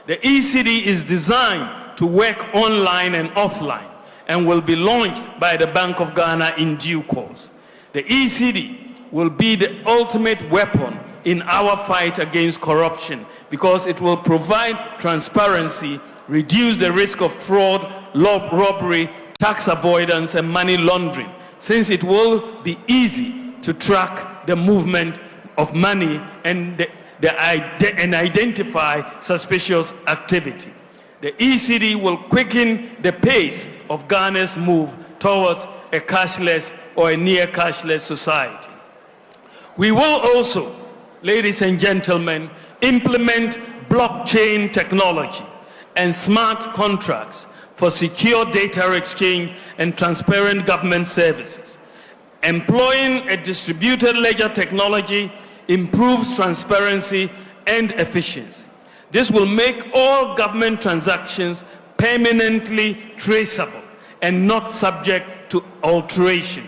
The e-cedi is designed to work online and offline and will be launched by the Bank of Ghana in due course. The e-cedi will be the ultimate weapon in our fight against corruption because it will provide transparency, reduce the risk of fraud, robbery, tax avoidance, and money laundering, since it will be easy to track the movement of money and identify suspicious activity. The e-cedi will quicken the pace of Ghana's move towards a cashless or a near cashless society. We will also, ladies and gentlemen, implement blockchain technology and smart contracts for secure data exchange and transparent government services. Employing a distributed ledger technology improves transparency and efficiency. This will make all government transactions permanently traceable and not subject to alteration.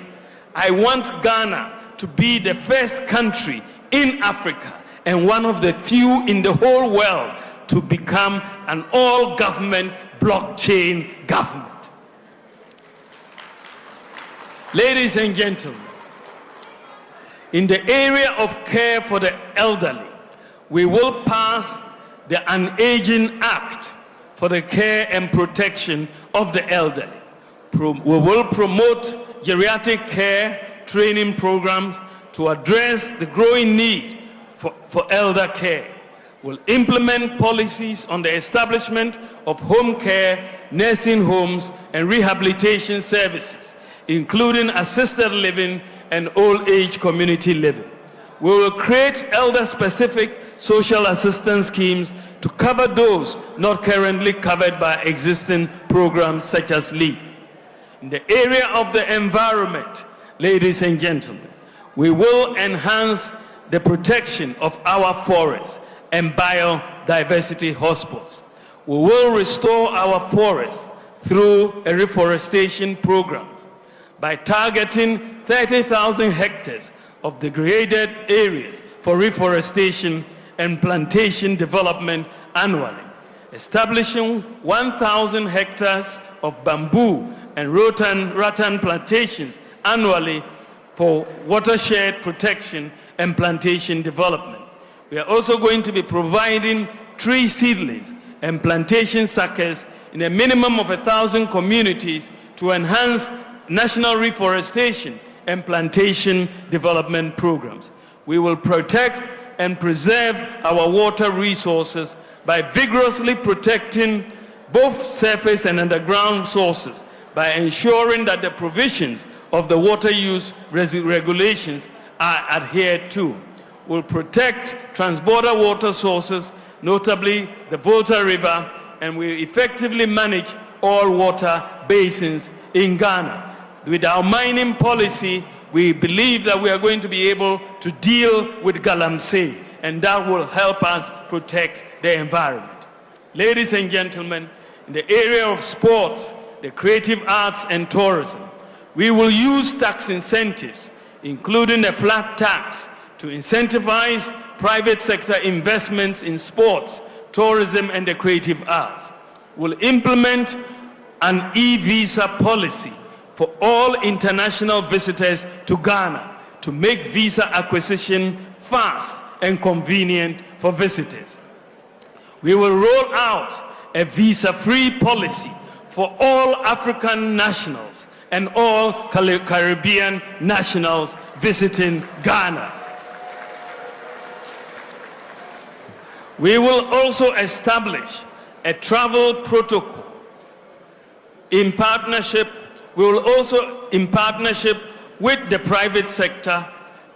I want Ghana to be the first country in Africa and one of the few in the whole world to become an all-government blockchain government. Ladies and gentlemen, in the area of care for the elderly, we will pass the Unaging Act for the care and protection of the elderly. We will promote geriatric care training programs to address the growing need for elder care. We'll implement policies on the establishment of home care, nursing homes, and rehabilitation services, including assisted living and old age community living. We will create elder-specific social assistance schemes to cover those not currently covered by existing programs such as LEAP. In the area of the environment, ladies and gentlemen, we will enhance the protection of our forests and biodiversity hotspots. We will restore our forests through a reforestation program by targeting 30,000 hectares of degraded areas for reforestation and plantation development annually, establishing 1,000 hectares of bamboo and rattan plantations annually for watershed protection and plantation development. We are also going to be providing tree seedlings and plantation suckers in a minimum of 1,000 communities to enhance national reforestation and plantation development programs. We will protect and preserve our water resources by vigorously protecting both surface and underground sources, by ensuring that the provisions of the water use regulations are adhered to. We'll protect transborder water sources, notably the Volta River, and we effectively manage all water basins in Ghana. With our mining policy, we believe that we are going to be able to deal with galamsey, and that will help us protect the environment. Ladies and gentlemen, in the area of sports, the creative arts and tourism, we will use tax incentives, including a flat tax, to incentivize private sector investments in sports, tourism, and the creative arts. We'll implement an e-visa policy for all international visitors to Ghana to make visa acquisition fast and convenient for visitors. We will roll out a visa-free policy for all African nationals and all Caribbean nationals visiting Ghana. We will also establish a travel protocol in partnership. We will also, in partnership with the private sector,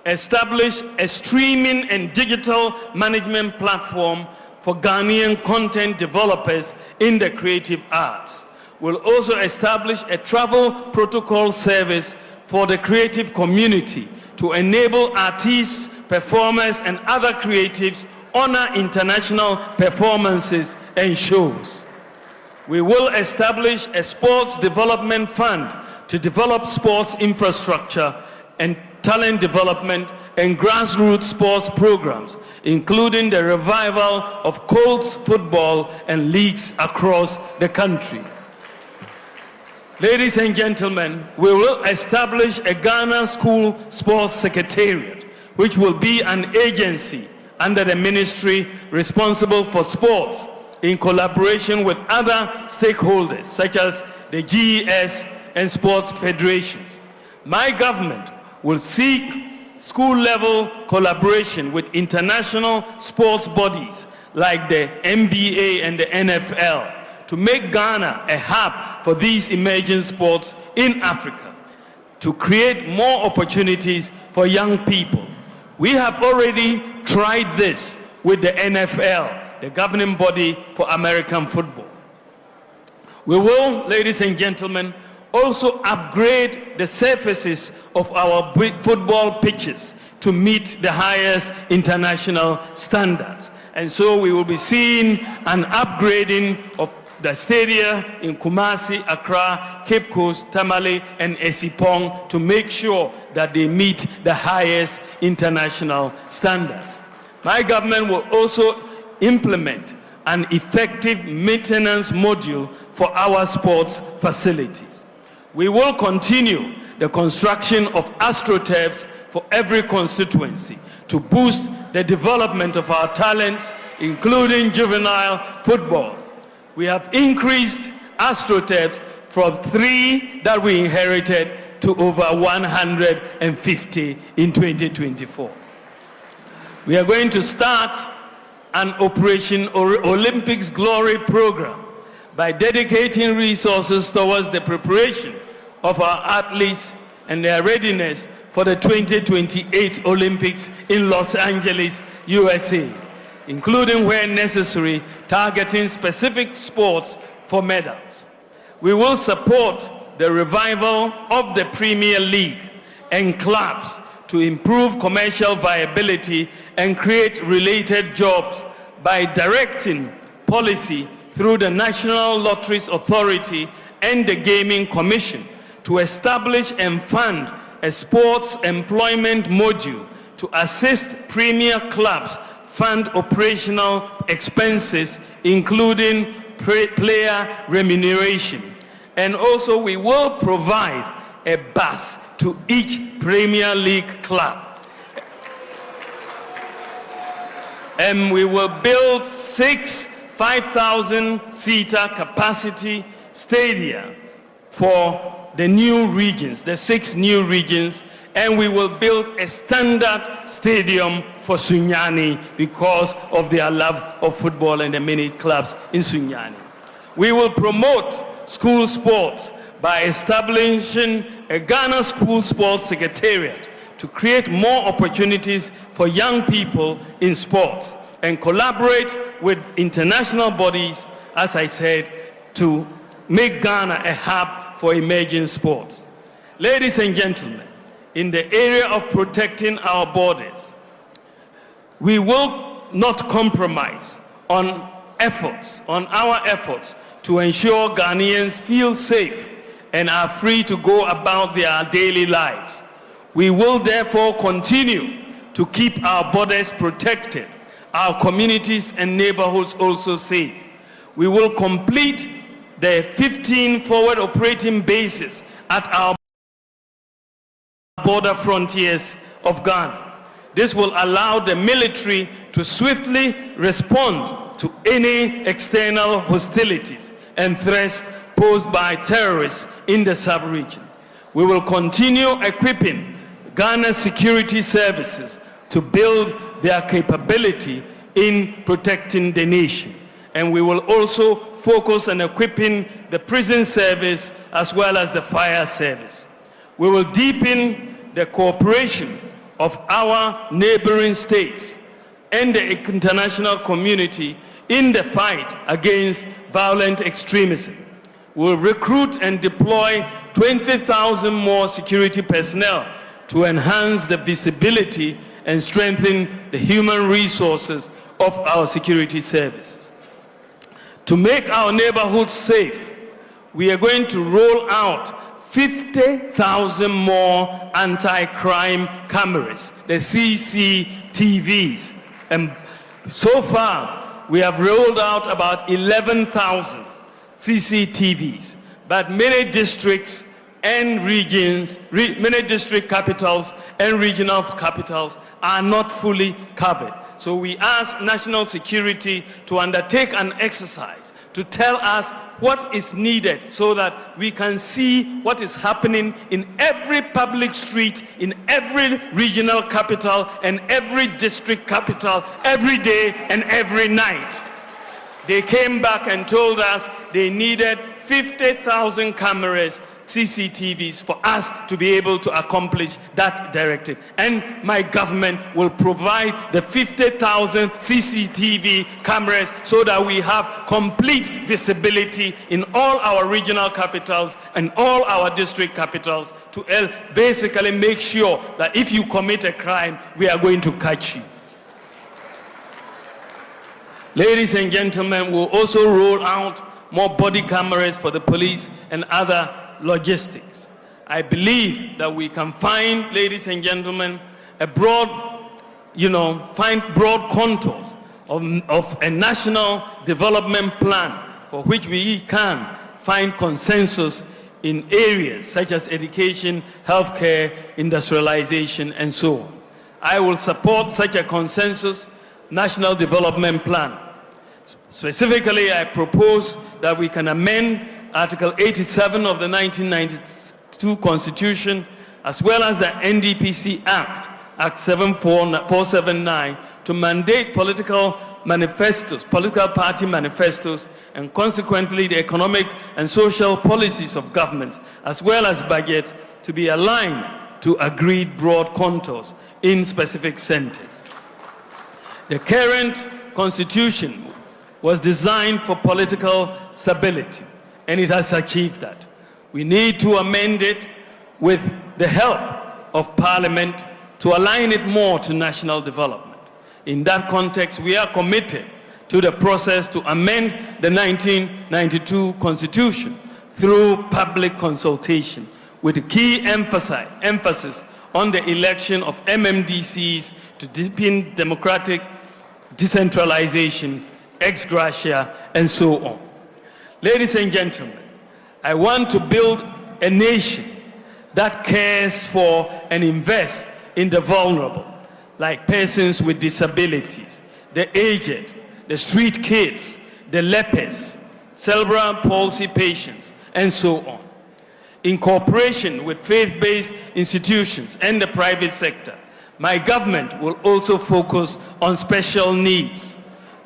establish a streaming and digital management platform for Ghanaian content developers in the creative arts. We'll also establish a travel protocol service for the creative community to enable artists, performers, and other creatives honor international performances and shows. We will establish a sports development fund to develop sports infrastructure and talent development and grassroots sports programs, including the revival of Colts football and leagues across the country. Ladies and gentlemen, we will establish a Ghana School Sports Secretariat, which will be an agency under the ministry responsible for sports in collaboration with other stakeholders such as the GES and sports federations. My government will seek school-level collaboration with international sports bodies like the NBA and the NFL to make Ghana a hub for these emerging sports in Africa, to create more opportunities for young people. We have already tried this with the NFL, the governing body for American football. We will, ladies and gentlemen, also upgrade the surfaces of our football pitches to meet the highest international standards. And so we will be seeing an upgrading of the stadia in Kumasi, Accra, Cape Coast, Tamale, and Esipong to make sure that they meet the highest international standards. My government will also implement an effective maintenance module for our sports facilities. We will continue the construction of astroturfs for every constituency to boost the development of our talents, including juvenile football. We have increased astroturfs from 3 that we inherited to over 150 in 2024. We are going to start an Operation Olympics Glory program by dedicating resources towards the preparation of our athletes and their readiness for the 2028 Olympics in Los Angeles, USA, including where necessary, targeting specific sports for medals. We will support the revival of the Premier League and clubs to to improve commercial viability and create related jobs by directing policy through the National Lotteries Authority and the Gaming Commission to establish and fund a sports employment module to assist premier clubs fund operational expenses, including player remuneration. And also we will provide a bus to each Premier League club. And we will build 6 5,000-seater capacity stadia for the new regions, the 6 new regions, and we will build a standard stadium for Sunyani because of their love of football and the many clubs in Sunyani. We will promote school sports by establishing a Ghana School Sports Secretariat to create more opportunities for young people in sports and collaborate with international bodies, as I said, to make Ghana a hub for emerging sports. Ladies and gentlemen, in the area of protecting our borders, we will not compromise on our efforts to ensure Ghanaians feel safe and are free to go about their daily lives. We will therefore continue to keep our borders protected, our communities and neighborhoods also safe. We will complete the 15 forward operating bases at our border frontiers of Ghana. This will allow the military to swiftly respond to any external hostilities and threats posed by terrorists in the sub-region. We will continue equipping Ghana's security services to build their capability in protecting the nation. And we will also focus on equipping the prison service as well as the fire service. We will deepen the cooperation of our neighboring states and the international community in the fight against violent extremism. We will recruit and deploy 20,000 more security personnel to enhance the visibility and strengthen the human resources of our security services. To make our neighborhoods safe, we are going to roll out 50,000 more anti-crime cameras, the CCTVs. And so far, we have rolled out about 11,000 CCTVs. But many districts and regions, many district capitals and regional capitals are not fully covered. So we ask national security to undertake an exercise to tell us what is needed so that we can see what is happening in every public street, in every regional capital and every district capital, every day and every night. They came back and told us they needed 50,000 cameras, CCTVs, for us to be able to accomplish that directive. And my government will provide the 50,000 CCTV cameras so that we have complete visibility in all our regional capitals and all our district capitals to basically make sure that if you commit a crime, we are going to catch you. Ladies and gentlemen, we'll also roll out more body cameras for the police and other logistics. I believe that we can find, ladies and gentlemen, a broad, find broad contours of a national development plan for which we can find consensus in areas such as education, healthcare, industrialization, and so on. I will support such a consensus national development plan. Specifically, I propose that we can amend Article 87 of the 1992 Constitution, as well as the NDPC Act, Act 479, to mandate political manifestos, political party manifestos, and consequently the economic and social policies of governments, as well as budgets, to be aligned to agreed broad contours in specific centers. The current Constitution was designed for political stability, and it has achieved that. We need to amend it with the help of Parliament to align it more to national development. In that context, we are committed to the process to amend the 1992 Constitution through public consultation, with a key emphasis on the election of MMDCs to deepen democratic decentralization, ex gratia, and so on. Ladies and gentlemen, I want to build a nation that cares for and invests in the vulnerable, like persons with disabilities, the aged, the street kids, the lepers, cerebral palsy patients, and so on. In cooperation with faith-based institutions and the private sector, my government will also focus on special needs.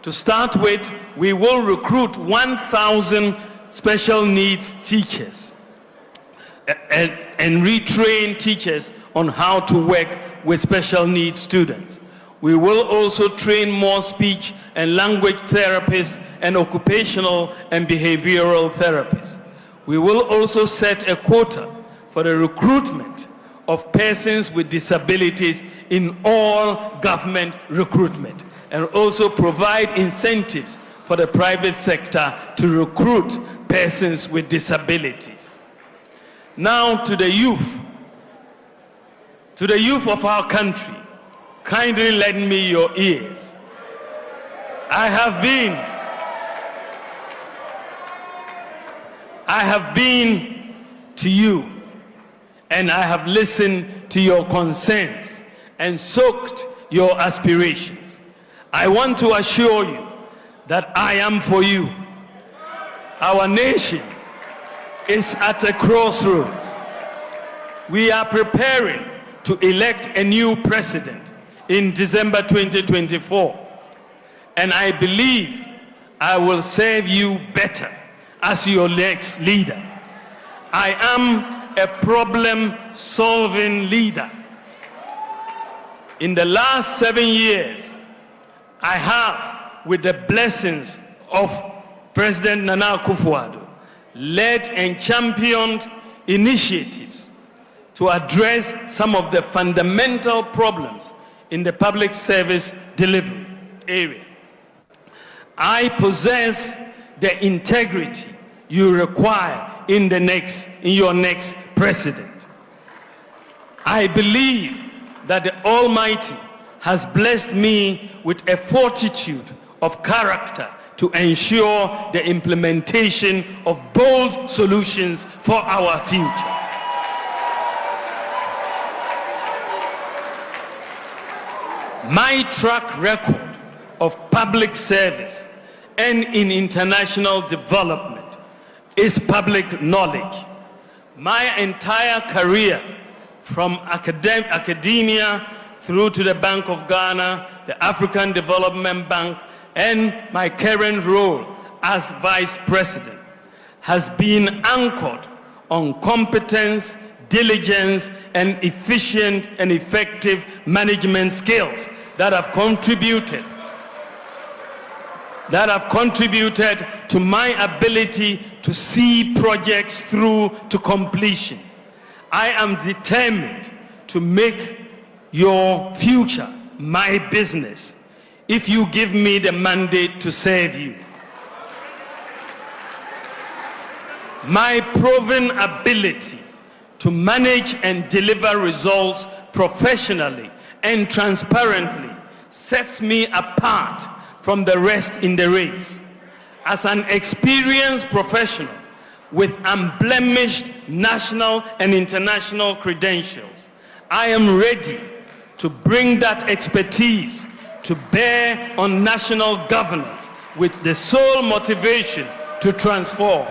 To start with, we will recruit 1,000 special needs teachers and retrain teachers on how to work with special needs students. We will also train more speech and language therapists and occupational and behavioral therapists. We will also set a quota for the recruitment of persons with disabilities in all government recruitment, and also provide incentives for the private sector to recruit persons with disabilities. Now to the youth. To the youth of our country, kindly lend me your ears. I have been to you, and I have listened to your concerns and soaked your aspirations. I want to assure you that I am for you. Our nation is at a crossroads. We are preparing to elect a new president in December 2024, and I believe I will serve you better as your next leader. I am a problem-solving leader. In the last 7 years, I have, with the blessings of President Nana Akufo-Addo, led and championed initiatives to address some of the fundamental problems in the public service delivery area. I possess the integrity you require in your next president. I believe that the Almighty has blessed me with a fortitude of character to ensure the implementation of bold solutions for our future. My track record of public service and in international development is public knowledge. My entire career, from academia through to the Bank of Ghana, the African Development Bank, and my current role as Vice President, has been anchored on competence, diligence, and efficient and effective management skills that have contributed to my ability to see projects through to completion. I am determined to make your future my business if you give me the mandate to serve you. My proven ability to manage and deliver results professionally and transparently sets me apart from the rest in the race. As an experienced professional with unblemished national and international credentials, I am ready to bring that expertise to bear on national governance with the sole motivation to transform.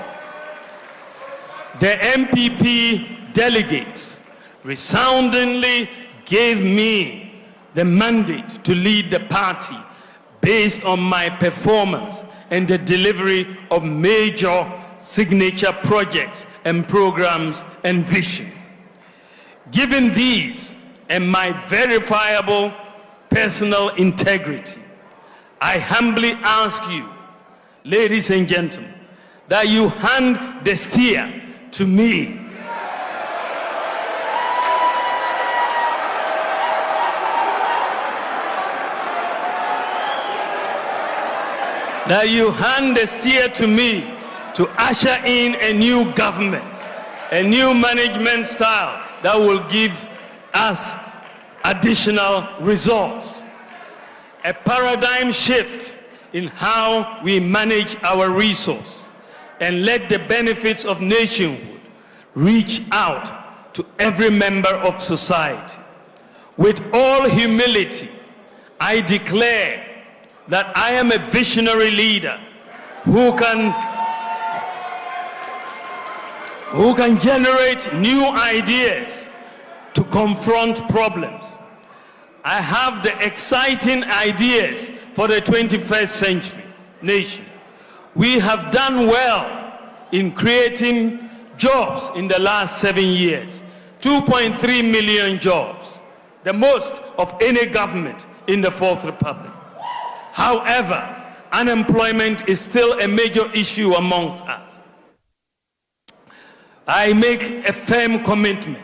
The NPP delegates resoundingly gave me the mandate to lead the party based on my performance and the delivery of major signature projects and programs and vision. Given these and my verifiable personal integrity, I humbly ask you, ladies and gentlemen, that you hand the steer to me. that you hand the steer to me to usher in a new government, a new management style that will give us additional results, a paradigm shift in how we manage our resources, and let the benefits of nationhood reach out to every member of society. With all humility, I declare that I am a visionary leader who can generate new ideas to confront problems. I have the exciting ideas for the 21st century nation. We have done well in creating jobs in the last 7 years, 2.3 million jobs, the most of any government in the Fourth Republic. However, unemployment is still a major issue amongst us. I make a firm commitment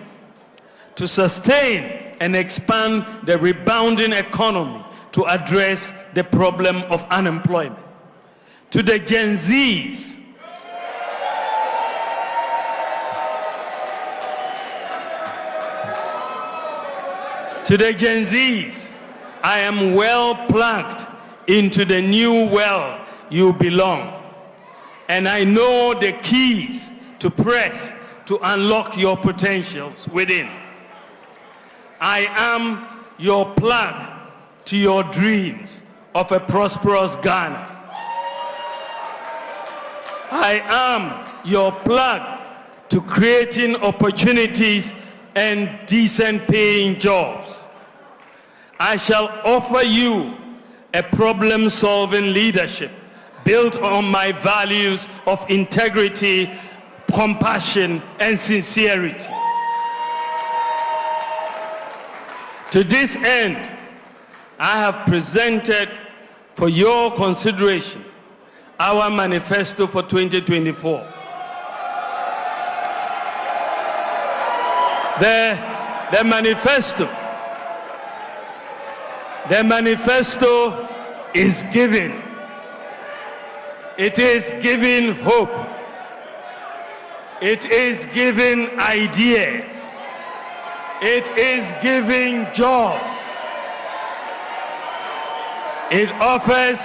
to sustain and expand the rebounding economy to address the problem of unemployment. To the Gen Zs, I am well plugged into the new world you belong, and I know the keys to press to unlock your potentials within. I am your plug to your dreams of a prosperous Ghana. I am your plug to creating opportunities and decent paying jobs. I shall offer you a problem-solving leadership built on my values of integrity, compassion, and sincerity. To this end, I have presented for your consideration our manifesto for 2024. The manifesto is giving. It is giving hope. It is giving ideas. It is giving jobs. It offers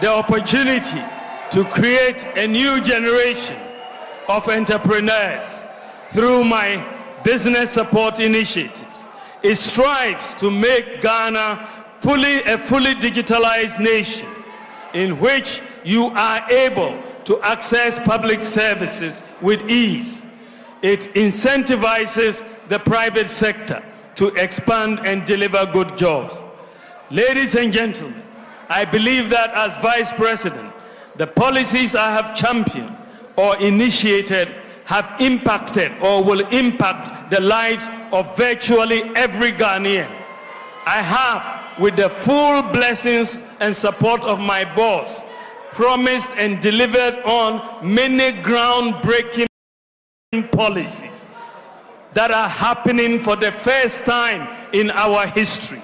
the opportunity to create a new generation of entrepreneurs through my business support initiatives. It strives to make Ghana a fully digitalized nation in which you are able to access public services with ease. It incentivizes the private sector to expand and deliver good jobs. Ladies and gentlemen, I believe that as Vice President, the policies I have championed or initiated have impacted or will impact the lives of virtually every Ghanaian. I have, with the full blessings and support of my boss, promised and delivered on many groundbreaking policies that are happening for the first time in our history.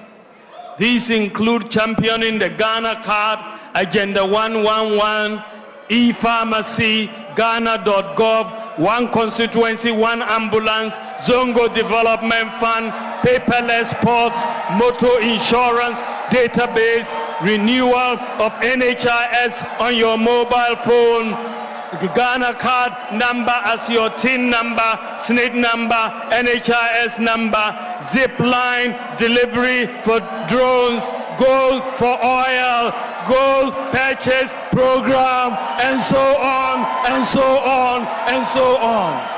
These include championing the Ghana Card, Agenda 111, e-pharmacy, Ghana.gov, one constituency, one ambulance, Zongo Development Fund, paperless ports, motor insurance, database, renewal of NHIS on your mobile phone, the Ghana Card number as your TIN number, SNID number, NHIS number, zip line, delivery for drones, gold for oil, gold purchase program, and so on, and so on, and so on.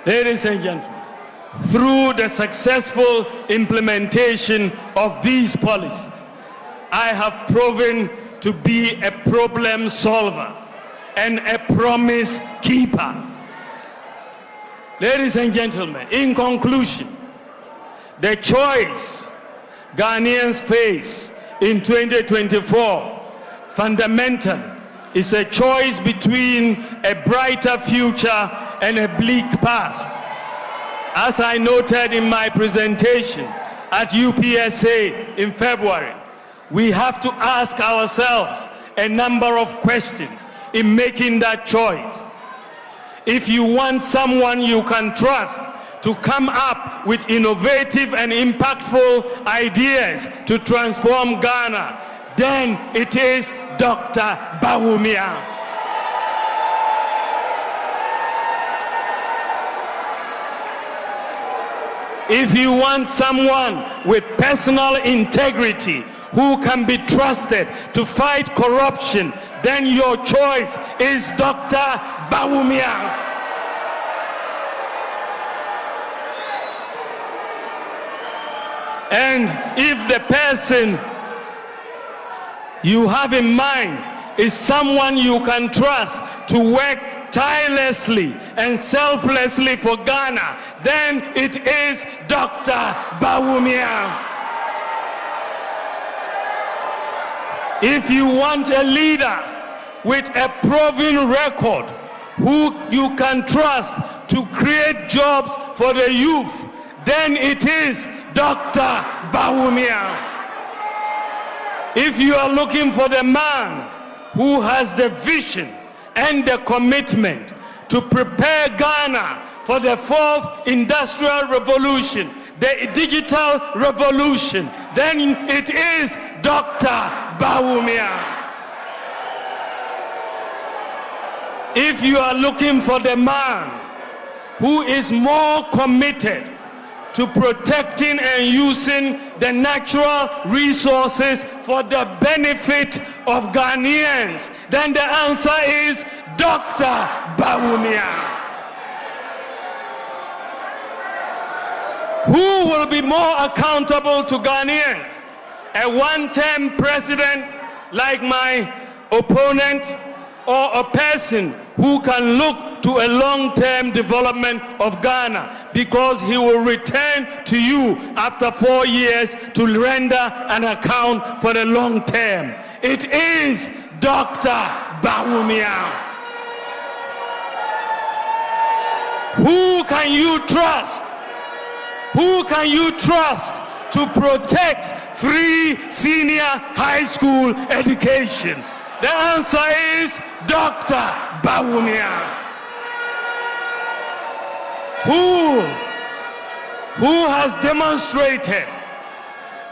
Ladies and gentlemen, through the successful implementation of these policies, I have proven to be a problem solver and a promise keeper. Ladies and gentlemen, in conclusion, the choice Ghanaians face in 2024 fundamentally is a choice between a brighter future and a bleak past. As I noted in my presentation at UPSA in February, we have to ask ourselves a number of questions in making that choice. If you want someone you can trust to come up with innovative and impactful ideas to transform Ghana, then it is Dr. Bawumia. If you want someone with personal integrity who can be trusted to fight corruption, then your choice is Dr. Bawumia. And if the person you have in mind is someone you can trust to work tirelessly and selflessly for Ghana, then it is Dr. Bawumia. If you want a leader with a proven record who you can trust to create jobs for the youth, then it is Dr. Bawumia. If you are looking for the man who has the vision and the commitment to prepare Ghana for the fourth industrial revolution, the digital revolution, then it is Dr. Bawumia. If you are looking for the man who is more committed to protecting and using the natural resources for the benefit of Ghanaians, then the answer is Dr. Bawumia. Who will be more accountable to Ghanaians? A one-term president like my opponent, or a person who can look to a long-term development of Ghana, because he will return to you after 4 years to render an account for the long term? It is Dr. Bawumia. Who can you trust? Who can you trust to protect free senior high school education? The answer is Dr. Bawumia. Who has demonstrated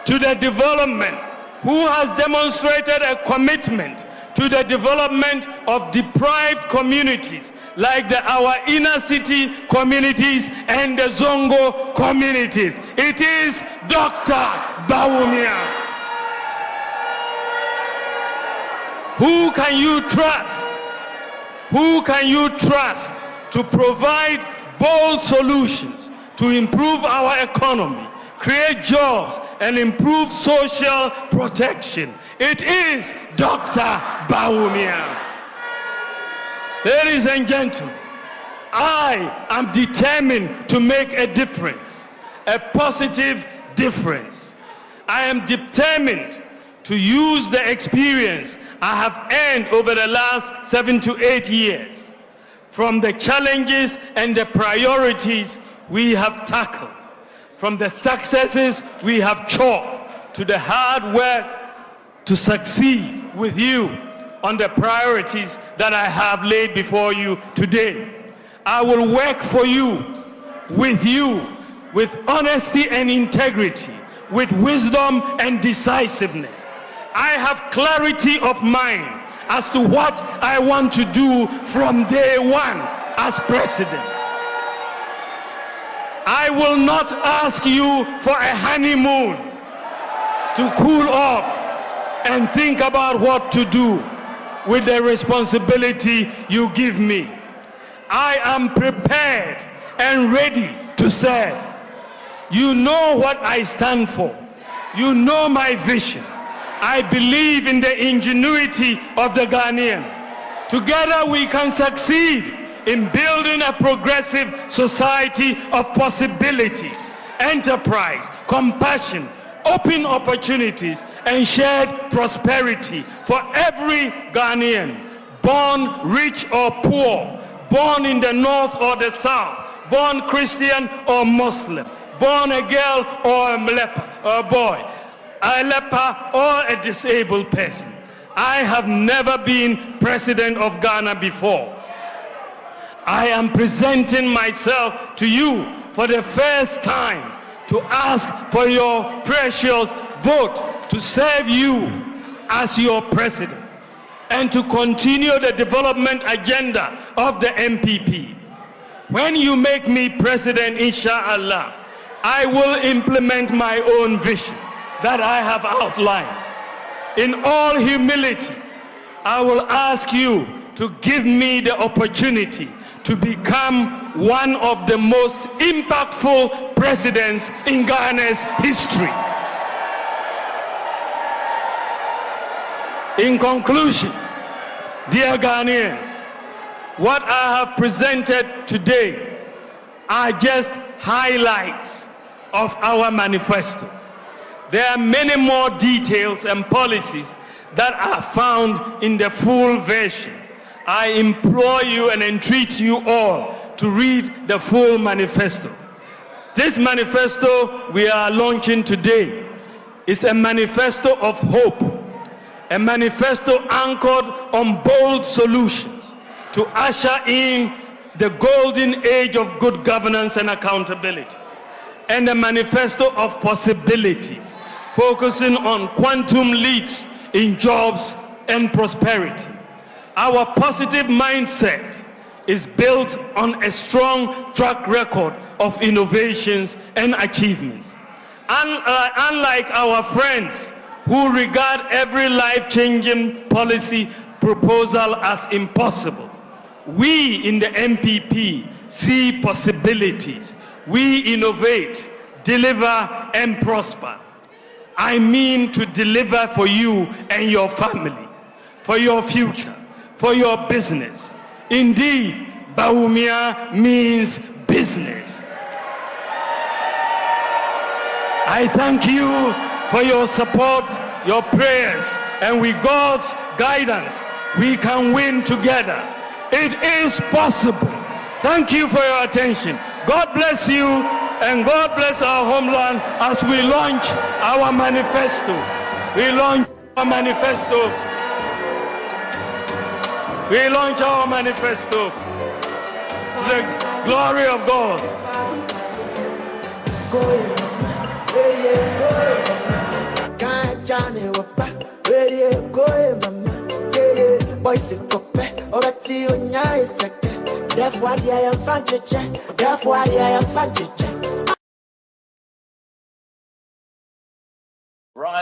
to the development, who has demonstrated a commitment to the development of deprived communities like our inner city communities and the Zongo communities? It is Dr. Bawumia. Who can you trust? Who can you trust to provide bold solutions to improve our economy, create jobs, and improve social protection? It is Dr. Bawumia. Ladies and gentlemen, I am determined to make a difference, a positive difference. I am determined to use the experience I have earned over the last 7 to 8 years from the challenges and the priorities we have tackled, from the successes we have chalked, to the hard work to succeed with you on the priorities that I have laid before you today. I will work for you, with honesty and integrity, with wisdom and decisiveness. I have clarity of mind as to what I want to do from day one as president. I will not ask you for a honeymoon to cool off and think about what to do with the responsibility you give me. I am prepared and ready to serve. You know what I stand for. You know my vision. I believe in the ingenuity of the Ghanaian. Together we can succeed in building a progressive society of possibilities, enterprise, compassion, open opportunities, and shared prosperity for every Ghanaian, born rich or poor, born in the north or the south, born Christian or Muslim, born a girl or a leper or a boy, a leper or a disabled person. I have never been president of Ghana before. I am presenting myself to you for the first time to ask for your precious vote to serve you as your president and to continue the development agenda of the NPP. When you make me president, inshallah, I will implement my own vision that I have outlined. In all humility, I will ask you to give me the opportunity to become one of the most impactful presidents in Ghana's history. In conclusion, dear Ghanaians, what I have presented today are just highlights of our manifesto. There are many more details and policies that are found in the full version. I implore you and entreat you all to read the full manifesto. This manifesto we are launching today is a manifesto of hope, a manifesto anchored on bold solutions to usher in the golden age of good governance and accountability, and a manifesto of possibilities focusing on quantum leaps in jobs and prosperity. Our positive mindset is built on a strong track record of innovations and achievements. Unlike our friends who regard every life-changing policy proposal as impossible, we in the NPP see possibilities. We innovate, deliver, and prosper. I mean to deliver for you and your family, for your future, for your business. Indeed, Bawumia means business. I thank you for your support, your prayers, and with God's guidance, we can win together. It is possible. Thank you for your attention. God bless you, and God bless our homeland as we launch our manifesto. We launch our manifesto. We launch our manifesto to the glory of God. That's why I am Francis.